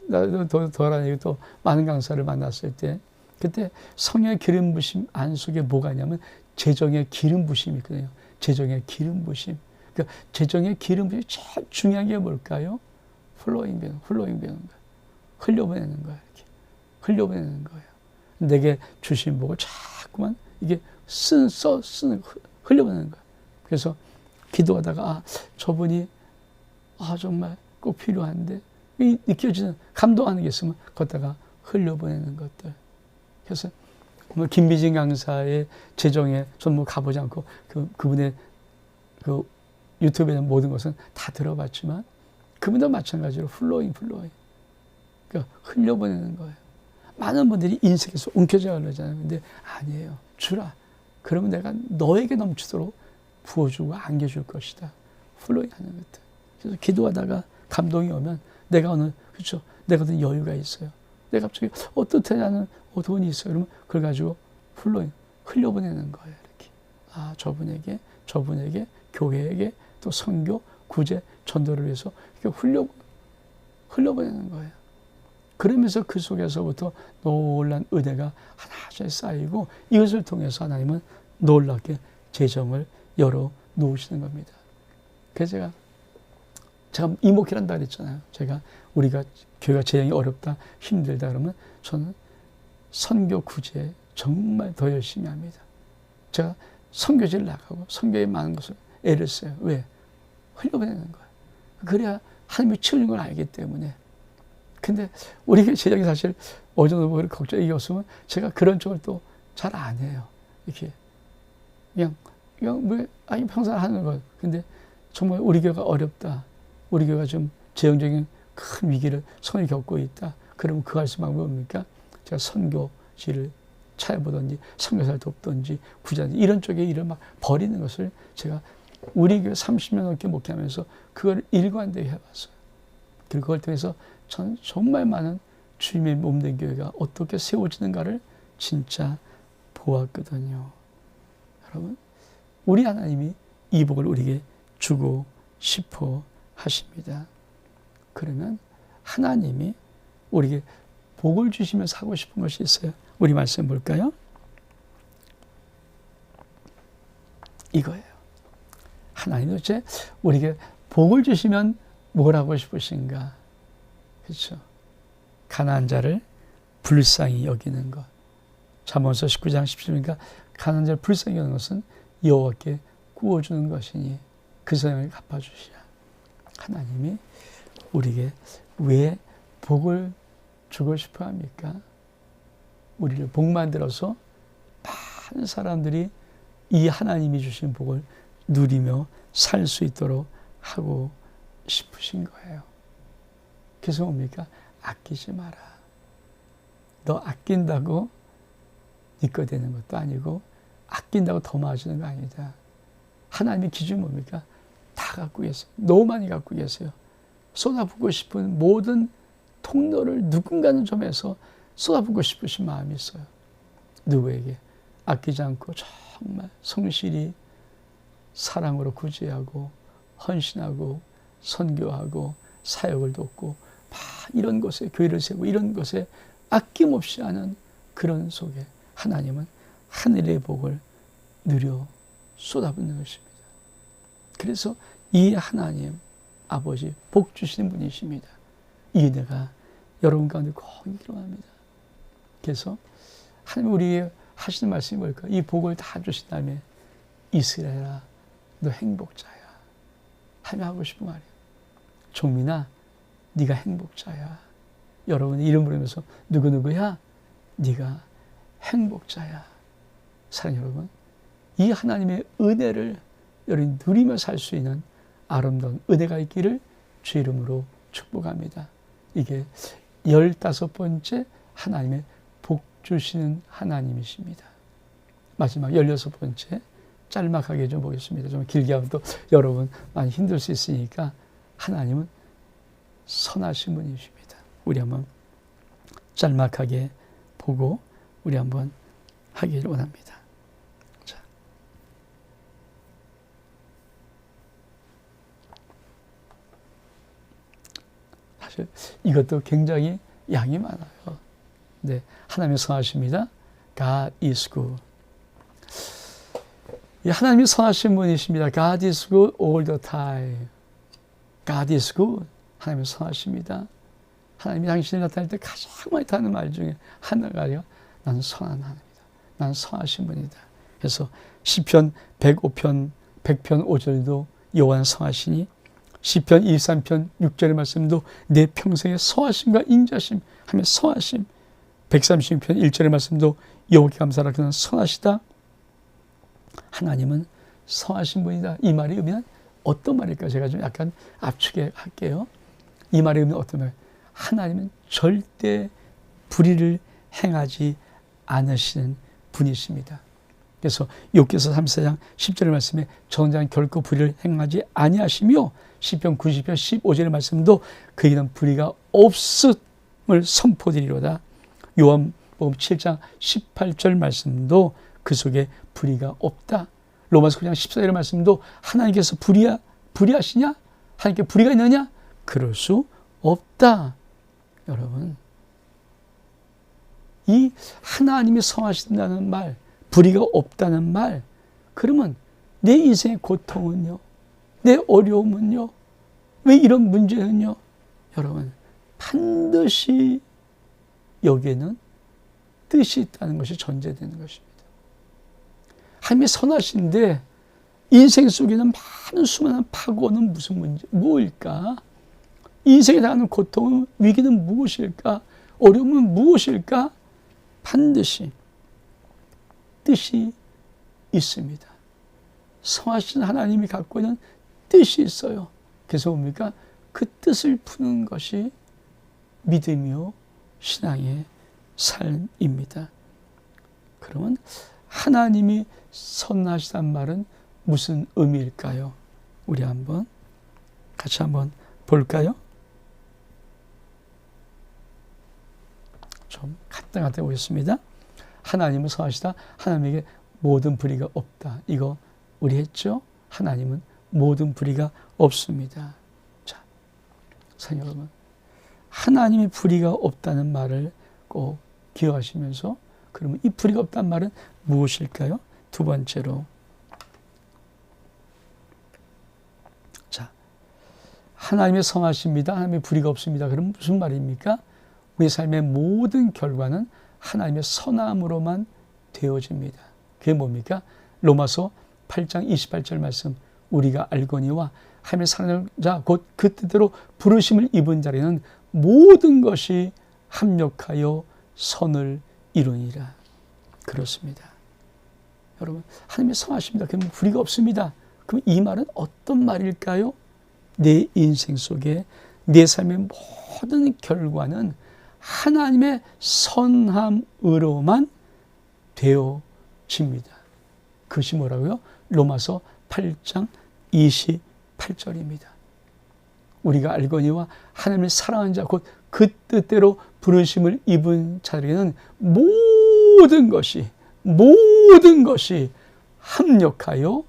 나도 돌아다니고 또 많은 강사를 만났을 때 그때 성령의 기름 부심 안 속에 뭐가 있냐면 재정의 기름 부심이 있거든요. 재정의 기름 부심. 그러니까 재정의 기름 부심이 제일 중요한 게 뭘까요? 플로잉 되는 거예요. 흘려보내는 거예요. 이렇게. 흘려보내는 거예요. 내게 주신 복을 자꾸만 이게 흘려보내는 거예요. 그래서 기도하다가 저분이 정말 꼭 필요한데 이 느껴지는 감동하는 게 있으면 걷다가 흘려보내는 것들. 그래서 김비진 강사의 재정에 전 가보지 않고 그분의 그 유튜브에 있는 모든 것은 다 들어봤지만 그분도 마찬가지로 플로잉. 그러니까 흘려보내는 거예요. 많은 분들이 인생에서 움켜져야 그러잖아요. 근데 아니에요. 주라. 그러면 내가 너에게 넘치도록 부어주고 안겨줄 것이다. 플로잉 하는 것들. 그래서 기도하다가 감동이 오면 내가 내가 어떤 여유가 있어요. 내가 갑자기 뜻하지 않은 돈이 있어요. 그러면 그걸 가지고 플로잉, 흘려보내는 거예요. 이렇게. 저분에게, 교회에게, 또 선교, 구제, 전도를 위해서 이렇게 흘려보내는 거예요. 그러면서 그 속에서부터 놀란 은혜가 하나씩 쌓이고 이것을 통해서 하나님은 놀랍게 재정을 열어 놓으시는 겁니다. 그래서 제가 이목회란다 그랬잖아요. 우리가 교회가 재정이 어렵다, 힘들다 그러면 저는 선교 구제에 정말 더 열심히 합니다. 제가 선교지를 나가고 선교에 많은 것을 애를 써요. 왜? 흘려보내는 거예요. 그래야 하나님이 치우는 걸 알기 때문에. 근데 우리 재정이 사실 어느 정도 걱정이 없으면 제가 그런 쪽을 또 잘 안 해요. 이렇게 그냥 평생 하는 거. 근데 정말 우리 교회가 어렵다. 우리 교회가 좀 재정적인 큰 위기를 손에 겪고 있다. 그러면 그 할 수 방법이 뭡니까? 제가 선교지를 찾아보든지 선교사를 돕든지 구자든지 이런 쪽에 일을 막 버리는 것을 제가 우리 교회 30년 넘게 목회하면서 그걸 일관되게 해왔어요. 그리고 그걸 통해서 저는 정말 많은 주님의 몸된 교회가 어떻게 세워지는가를 진짜 보았거든요. 여러분, 우리 하나님이 이 복을 우리에게 주고 싶어 하십니다. 그러면 하나님이 우리에게 복을 주시면서 하고 싶은 것이 있어요. 우리 말씀 볼까요? 이거예요. 하나님 도대체 우리에게 복을 주시면 뭘 하고 싶으신가? 그렇죠. 가난한 자를 불쌍히 여기는 것. 잠언서 19장 17절이니까 가난한 자를 불쌍히 여기는 것은 여호와께 구워주는 것이니 그 사람을 갚아주시라. 하나님이 우리에게 왜 복을 주고 싶어 합니까? 우리를 복 만들어서 많은 사람들이 이 하나님이 주신 복을 누리며 살 수 있도록 하고 싶으신 거예요. 그래서 뭡니까? 아끼지 마라. 너 아낀다고 네 거 되는 것도 아니고 아낀다고 더 많아지는 거 아니다. 하나님의 기준이 뭡니까? 다 갖고 계세요. 너무 많이 갖고 계세요. 쏟아붓고 싶은 모든 통로를 누군가는 점에서 쏟아붓고 싶으신 마음이 있어요. 누구에게? 아끼지 않고 정말 성실히 사랑으로 구제하고 헌신하고 선교하고 사역을 돕고 이런 것에 교회를 세우고 이런 것에 아낌없이 하는 그런 속에 하나님은 하늘의 복을 누려 쏟아붓는 것입니다. 그래서 이 하나님 아버지 복 주시는 분이십니다. 이 은혜가 여러분 가운데 꼭 있기를 원합니다. 그래서 하나님 우리에게 하시는 말씀이 뭘까? 이 복을 다 주신 다음에 이스라엘아 너 행복자야. 하며 하고 싶은 말이에요. 종민아 네가 행복자야. 여러분의 이름 부르면서 누구누구야? 네가 행복자야. 사랑하는 여러분, 이 하나님의 은혜를 여러분이 누리며 살 수 있는 아름다운 은혜가 있기를 주 이름으로 축복합니다. 이게 15번째 하나님의 복 주시는 하나님이십니다. 마지막 16번째 짤막하게 좀 보겠습니다. 좀 길게 하면 또 여러분 많이 힘들 수 있으니까 하나님은 선하신 분이십니다. 우리 한번 짤막하게 보고 우리 한번 하기를 원합니다. 자. 사실 이것도 굉장히 양이 많아요. 네, 하나님이 선하십니다. God is good. 하나님이 선하신 분이십니다. God is good all the time. God is good. 하나님이 선하십니다. 하나님이 당신이 나타날 때 가장 많이 하는 말 중에 하나가요. 나는 선한 하나님이다. 나는 선하신 분이다. 그래서 시편 105편 100편 5절도 여호와는 선하시니 시편 23편 6절의 말씀도 내 평생의 선하심과 인자심 하며 선하심 136편 1절의 말씀도 여호와께 감사하라 그는 선하시다. 하나님은 선하신 분이다. 이 말의 의미는 어떤 말일까? 제가 좀 약간 압축해 할게요. 이 말의 의미는 어떤 말? 하나님은 절대 불의를 행하지 않으시는 분이십니다. 그래서 욥기서 34장 10절의 말씀에 전장 결코 불의를 행하지 아니하시며 시편 90편 15절의 말씀도 그에게는 불의가 없음을 선포드리로다. 요한복음 7장 18절 말씀도 그 속에 불의가 없다. 로마서 9장 14절의 말씀도 하나님께서 불의하시냐? 하나님께 불의가 있느냐? 그럴 수 없다. 여러분, 이 하나님이 선하신다는 말, 불의가 없다는 말, 그러면 내 인생의 고통은요, 내 어려움은요, 왜 이런 문제는요, 여러분 반드시 여기에는 뜻이 있다는 것이 전제되는 것입니다. 하나님이 선하신데 인생 속에는 많은 수많은 파고는 무슨 문제, 무엇일까? 인생에 당하는 고통은, 위기는 무엇일까? 어려움은 무엇일까? 반드시 뜻이 있습니다. 선하신 하나님이 갖고 있는 뜻이 있어요. 그래서 뭡니까? 그 뜻을 푸는 것이 믿음이요 신앙의 삶입니다. 그러면 하나님이 선하시단 말은 무슨 의미일까요? 우리 같이 한번 볼까요? 좀 간단하게 보겠습니다. 하나님은 선하시다. 하나님에게 모든 불의가 없다. 이거 우리 했죠? 하나님은 모든 불의가 없습니다. 자, 사랑하는 여러분, 하나님이 불의가 없다는 말을 꼭 기억하시면서, 그러면 이 불의가 없다는 말은 무엇일까요? 두 번째로, 자, 하나님의 선하십니다. 하나님의 불의가 없습니다. 그럼 무슨 말입니까? 우리 삶의 모든 결과는 하나님의 선함으로만 되어집니다. 그게 뭡니까? 로마서 8장 28절 말씀, 우리가 알거니와 하나님의 사랑하는 자 곧 그 뜻대로 부르심을 입은 자에게는 모든 것이 합력하여 선을 이루니라. 그렇습니다. 여러분, 하나님의 선하십니다. 그러면 불의가 없습니다. 그럼 이 말은 어떤 말일까요? 내 인생 속에 내 삶의 모든 결과는 하나님의 선함으로만 되어집니다. 그것이 뭐라고요? 로마서 8장 28절입니다. 우리가 알거니와 하나님을 사랑하는 자 곧 그 뜻대로 부르심을 입은 자들에게는 모든 것이 합력하여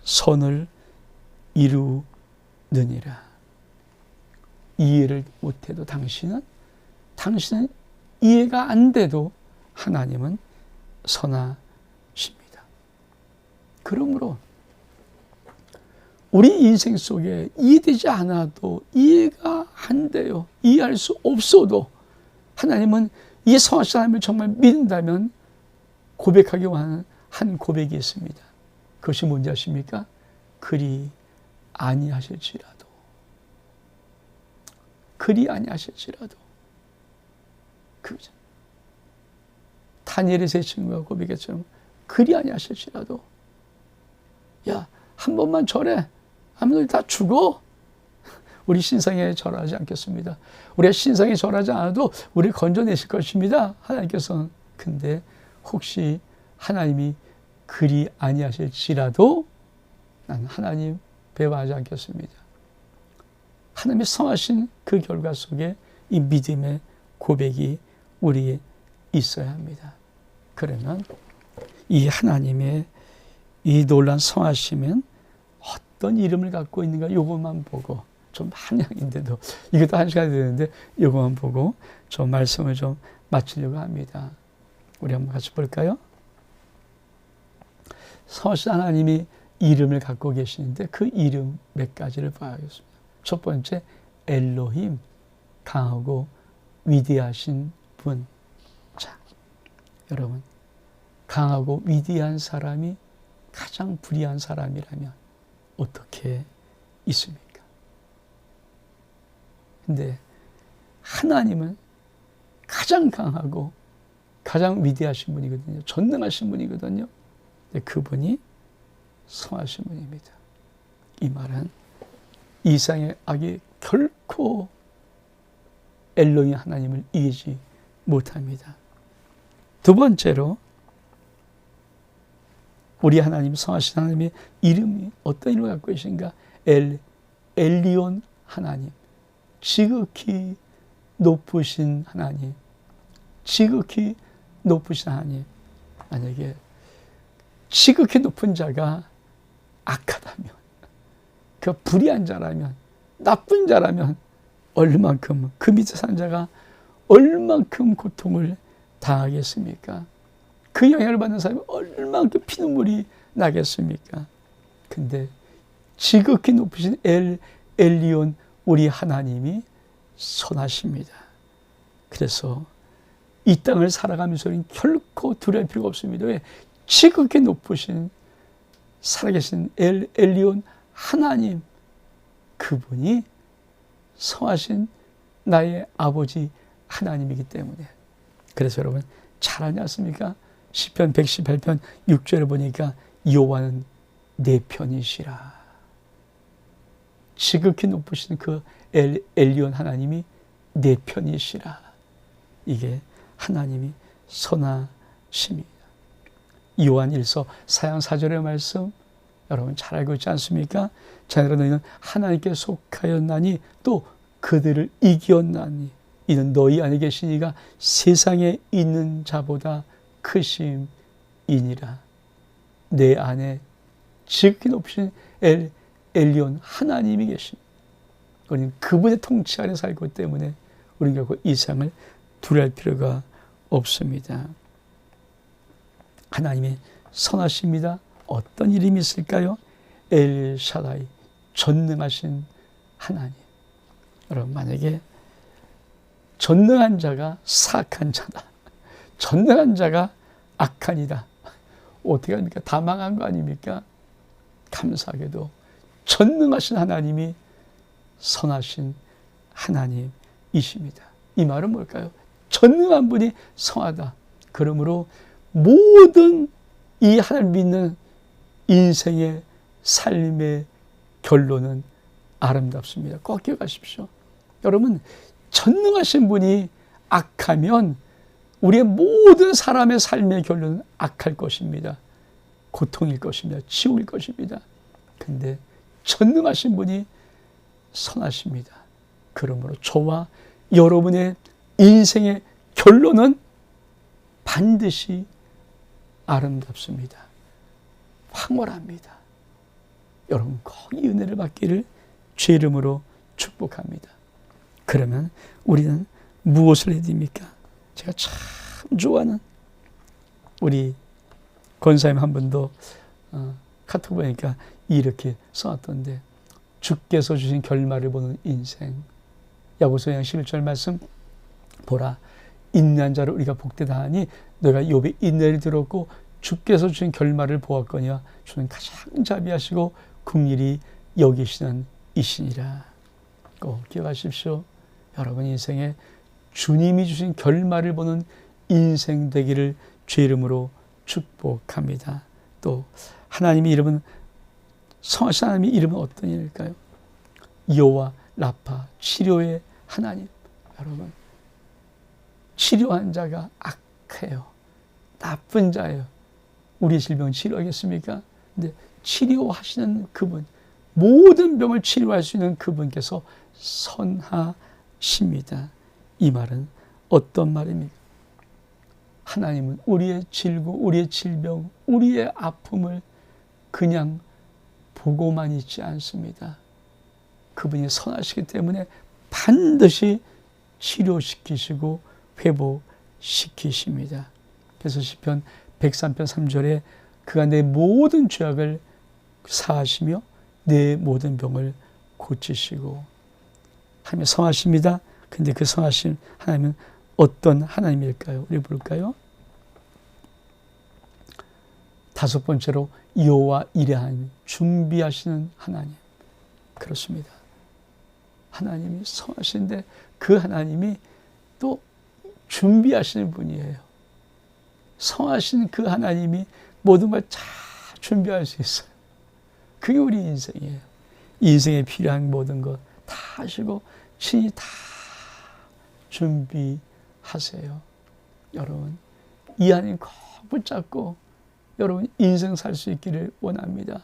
선을 이루느니라. 이해를 못해도 당신은 이해가 안 돼도 하나님은 선하십니다. 그러므로 우리 인생 속에 이해되지 않아도, 이해가 안 돼요, 이해할 수 없어도 하나님은 이 선하신 하나님을 정말 믿는다면 고백하기 원하는 한 고백이 있습니다. 그것이 뭔지 아십니까? 그리 아니하실지라도 그죠? 다니엘의 세 친구가 고백했처럼 그리 아니하실지라도, 야, 한 번만 절해 하면 다 죽어. 우리 신상에 절하지 않겠습니다. 우리가 신상에 절하지 않아도 우리를 건져내실 것입니다, 하나님께서는. 근데 혹시 하나님이 그리 아니하실지라도 나는 하나님 배워하지 않겠습니다. 하나님의 선하신 그 결과 속에 이 믿음의 고백이 우리에 있어야 합니다. 그러면 이 하나님의 이 놀라운 선하심은 어떤 이름을 갖고 있는가, 요것만 보고, 좀 한양인데도 이것도 한 시간이 되는데 요것만 보고 좀 말씀을 좀 마치려고 합니다. 우리 한번 같이 볼까요? 선하신 하나님이 이름을 갖고 계시는데 그 이름 몇 가지를 봐야겠습니다. 첫 번째, 엘로힘, 강하고 위대하신 분. 자, 여러분, 강하고 위대한 사람이 가장 불의한 사람이라면 어떻게 있습니까? 근데 하나님은 가장 강하고 가장 위대하신 분이거든요. 전능하신 분이거든요. 근데 그분이 선하신 분입니다. 이 말은 이상의 악이 결코 엘로힘 하나님을 이기지 못합니다. 두 번째로, 우리 하나님, 선하신 하나님의 이름이 어떤 이름을 갖고 계신가? 엘리온 하나님, 지극히 높으신 하나님, 지극히 높으신 하나님. 만약에 지극히 높은 자가 악하다면, 그 불의한 자라면, 나쁜 자라면 얼만큼, 그 밑에 사는 자가 얼만큼 고통을 당하겠습니까? 그 영향을 받는 사람이 얼만큼 피눈물이 나겠습니까? 근데 지극히 높으신 엘리온 우리 하나님이 선하십니다. 그래서 이 땅을 살아가면서는 결코 두려울 필요가 없습니다. 왜? 지극히 높으신 살아계신 엘리온 하나님, 그분이 선하신 나의 아버지 하나님이기 때문에. 그래서 여러분 잘 아지 않습니까? 시편 118편 6절에 보니까 여호와는 내 편이시라. 지극히 높으신 그 엘리온 하나님이 내 편이시라. 이게 하나님이 선하심입니다. 요한 1서 4장 4절의 말씀 여러분 잘 알고 있지 않습니까? 자녀들아 너희는 하나님께 속하였나니 또 그들을 이겼나니 이는 너희 안에 계신 이가 세상에 있는 자보다 크심이니라. 내 안에 지극히 높으신 엘리온 하나님이 계십니다. 우리는 그분의 통치 아래 살고 때문에 우리는 결국 이 세상을 두려워할 필요가 없습니다. 하나님의 선하십니다. 어떤 이름이 있을까요? 엘샤다이, 전능하신 하나님. 여러분 만약에 전능한 자가 사악한 자다, 전능한 자가 악한 이다, 어떻게 합니까? 다 망한 거 아닙니까? 감사하게도 전능하신 하나님이 선하신 하나님이십니다. 이 말은 뭘까요? 전능한 분이 선하다. 그러므로 모든 이 하나님 믿는 인생의 삶의 결론은 아름답습니다. 꼭 기억하십시오. 여러분 전능하신 분이 악하면 우리의 모든 사람의 삶의 결론은 악할 것입니다. 고통일 것입니다. 지옥일 것입니다. 근데 전능하신 분이 선하십니다. 그러므로 저와 여러분의 인생의 결론은 반드시 아름답습니다. 황홀합니다. 여러분 꼭 이 은혜를 받기를 주 이름으로 축복합니다. 그러면 우리는 무엇을 해야 됩니까? 제가 참 좋아하는 우리 권사님 한 분도 카톡 보니까 이렇게 써놨던데, 주께서 주신 결말을 보는 인생. 야고보서 11절 말씀 보라, 인내한 자를 우리가 복되다 하니 너희가 욥의 인내를 들었고 주께서 주신 결말을 보았거니와 주는 가장 자비하시고 긍휼히 여기시는 이시니라. 꼭 기억하십시오. 여러분 인생에 주님이 주신 결말을 보는 인생 되기를 주 이름으로 축복합니다. 또 하나님의 이름은, 성하신 하나님의 이름은 어떤 이름일까요? 여호와 라파, 치료의 하나님. 여러분 치료한 자가 악해요. 나쁜 자예요. 우리 질병 치료하겠습니까? 근데 치료하시는 그분, 모든 병을 치료할 수 있는 그분께서 선하십니다. 이 말은 어떤 말입니까? 하나님은 우리의 질고, 우리의 질병, 우리의 아픔을 그냥 보고만 있지 않습니다. 그분이 선하시기 때문에 반드시 치료시키시고 회복시키십니다. 그래서 시편 103편 3절에 그가 내 모든 죄악을 사하시며 내 모든 병을 고치시고. 하나님 선하십니다. 근데 그 선하신 하나님은 어떤 하나님일까요? 우리 볼까요? 다섯 번째로 여호와 이레하님, 준비하시는 하나님. 그렇습니다. 하나님이 선하신데 그 하나님이 또 준비하시는 분이에요. 선하신 그 하나님이 모든 걸 다 준비할 수 있어요. 그게 우리 인생이에요. 인생에 필요한 모든 것 다 하시고 친히 다 준비하세요. 여러분 이 하나님 꼭 붙잡고 여러분 인생 살 수 있기를 원합니다.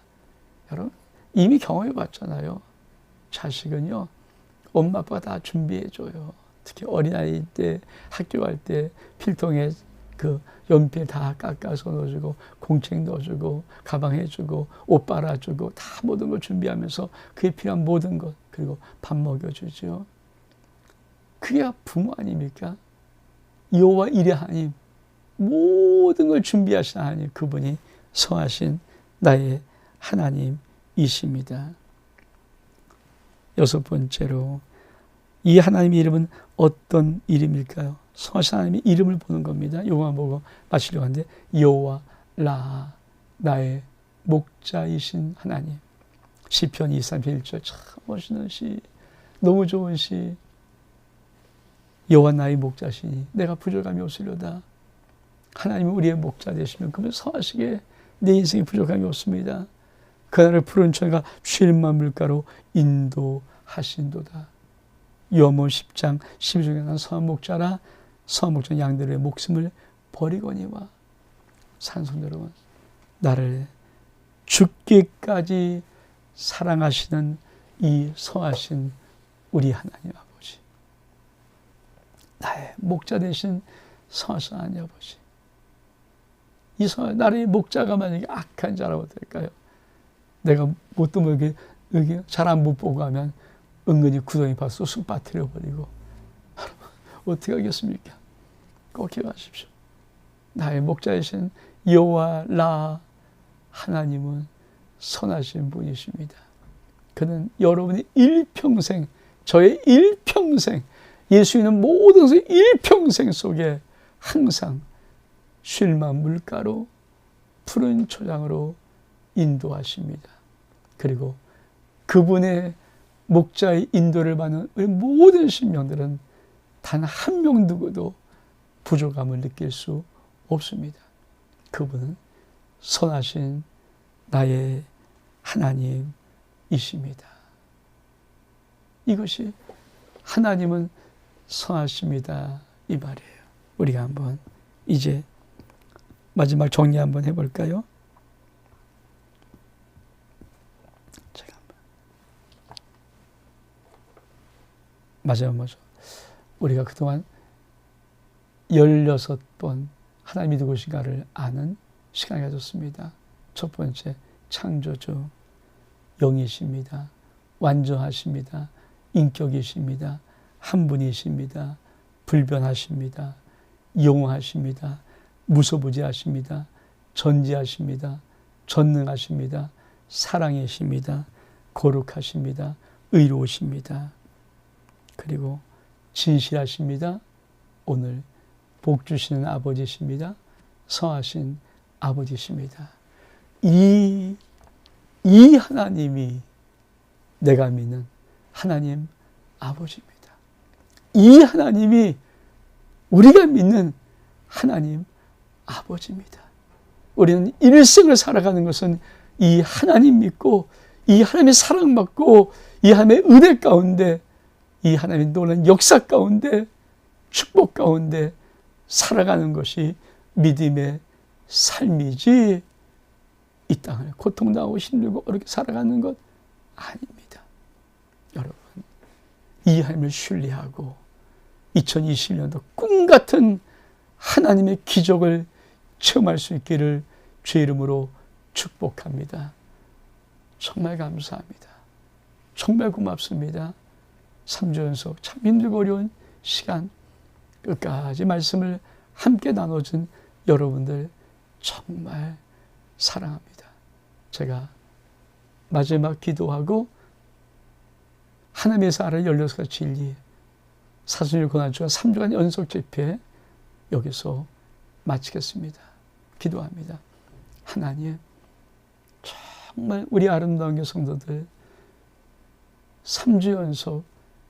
여러분 이미 경험해 봤잖아요. 자식은요 엄마 아빠가 다 준비해 줘요. 특히 어린아이 때 학교 갈 때 필통에 그 연필 다 깎아서 넣어주고 공책 넣어주고 가방 해주고 옷 빨아주고 다 모든 걸 준비하면서 그에 필요한 모든 것, 그리고 밥 먹여주죠. 그게 부모 아닙니까? 여호와 이레 하나님, 모든 걸 준비하신 하나님, 그분이 선하신 나의 하나님이십니다. 여섯 번째로 이 하나님의 이름은 어떤 이름일까요? 선하신 하나님의 이름을 보는 겁니다. 요거만 보고 마치려고 하는데 여호와 라, 나의 목자이신 하나님. 시편 231절 참 멋있는 시, 너무 좋은 시. 여호와 나의 목자시니 내가 부족함이 없으려다. 하나님이 우리의 목자 되시면 그분 선하시게 내 인생에 부족함이 없습니다. 그날의 푸른 초가 쉴만 물가로 인도하신도다. 요한복음 10장 12절에 난 선한 목자라 선한 목자 양들의 목숨을 버리거니와. 산성 여러분, 나를 죽기까지 사랑하시는 이 선하신 우리 하나님 아버지, 나의 목자 되신 선하신 하나님 아버지, 이 나의 목자가 만약에 악한 자라고 될까요? 내가 뭣도 모르게 잘 안 못 보고 하면 은근히 구덩이 파서 쑥 빠뜨려 버리고 어떻게 하겠습니까? 꼭 기억하십시오. 나의 목자이신 여호와 라 하나님은 선하신 분이십니다. 그는 여러분의 일평생, 저의 일평생, 예수 있는 모든 일평생 속에 항상 쉴만 물가로 푸른 초장으로 인도하십니다. 그리고 그분의 목자의 인도를 받는 우리 모든 신명들은 단 한 명 누구도 부족함을 느낄 수 없습니다. 그분은 선하신 나의 하나님이십니다. 이것이 하나님은 선하십니다, 이 말이에요. 우리가 한번 이제 마지막 정리 한번 해볼까요? 제가 한번 마지막 먼저 우리가 그동안 16번 하나님이 누구신가를 아는 시간을 가졌습니다. 첫 번째, 창조주, 영이십니다. 완전하십니다. 인격이십니다. 한 분이십니다. 불변하십니다. 영원하십니다. 무소부지하십니다. 전지하십니다. 전능하십니다. 사랑이십니다. 거룩하십니다. 의로우십니다. 그리고 진실하십니다. 오늘 복 주시는 아버지십니다. 선하신 아버지십니다. 이 하나님이 내가 믿는 하나님 아버지입니다. 이 하나님이 우리가 믿는 하나님 아버지입니다. 우리는 일생을 살아가는 것은 이 하나님 믿고 이 하나님의 사랑받고 이 하나님의 은혜 가운데 이 하나님의 놀라운 역사 가운데 축복 가운데 살아가는 것이 믿음의 삶이지, 이 땅을 고통당하고 힘들고 어렵게 살아가는 것 아닙니다. 여러분, 이 하나님을 신뢰하고 2020년도 꿈같은 하나님의 기적을 체험할 수 있기를 주의 이름으로 축복합니다. 정말 감사합니다. 정말 고맙습니다. 3주 연속 참 힘들고 어려운 시간 끝까지 말씀을 함께 나눠준 여러분들 정말 사랑합니다. 제가 마지막 기도하고 하나님의 사랑 16가지 진리 사순일 고난주간 3주간 연속 집회 여기서 마치겠습니다. 기도합니다. 하나님, 정말 우리 아름다운 교회 성도들 3주 연속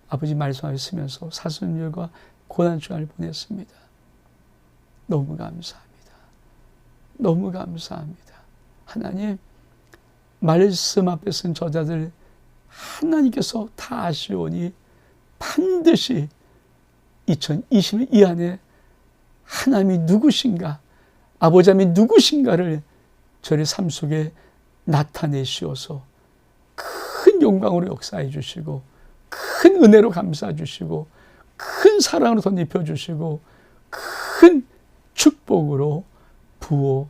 아버지 말씀하셨으면서 사순일과 고난주간을 보냈습니다. 너무 감사합니다. 너무 감사합니다. 하나님, 말씀 앞에 쓴 저자들 하나님께서 다 아시오니 반드시 2022 안에 하나님이 누구신가, 아버지 하나님이 누구신가를 저희 삶 속에 나타내시어서 큰 영광으로 역사해 주시고 큰 은혜로 감싸 주시고 큰 사랑으로 덧입혀 주시고 큰 축복으로 부어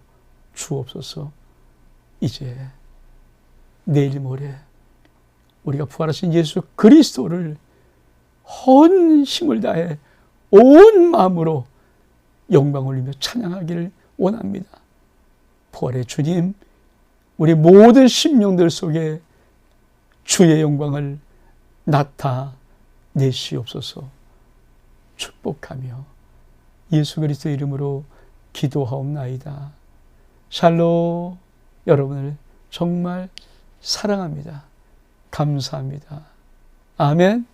주옵소서. 이제 내일 모레 우리가 부활하신 예수 그리스도를 온 힘을 다해 온 마음으로 영광 올리며 찬양하기를 원합니다. 부활의 주님, 우리 모든 심령들 속에 주의 영광을 나타내시옵소서. 축복하며 예수 그리스도 이름으로 기도하옵나이다. 샬롬. 여러분을 정말 사랑합니다. 감사합니다. 아멘.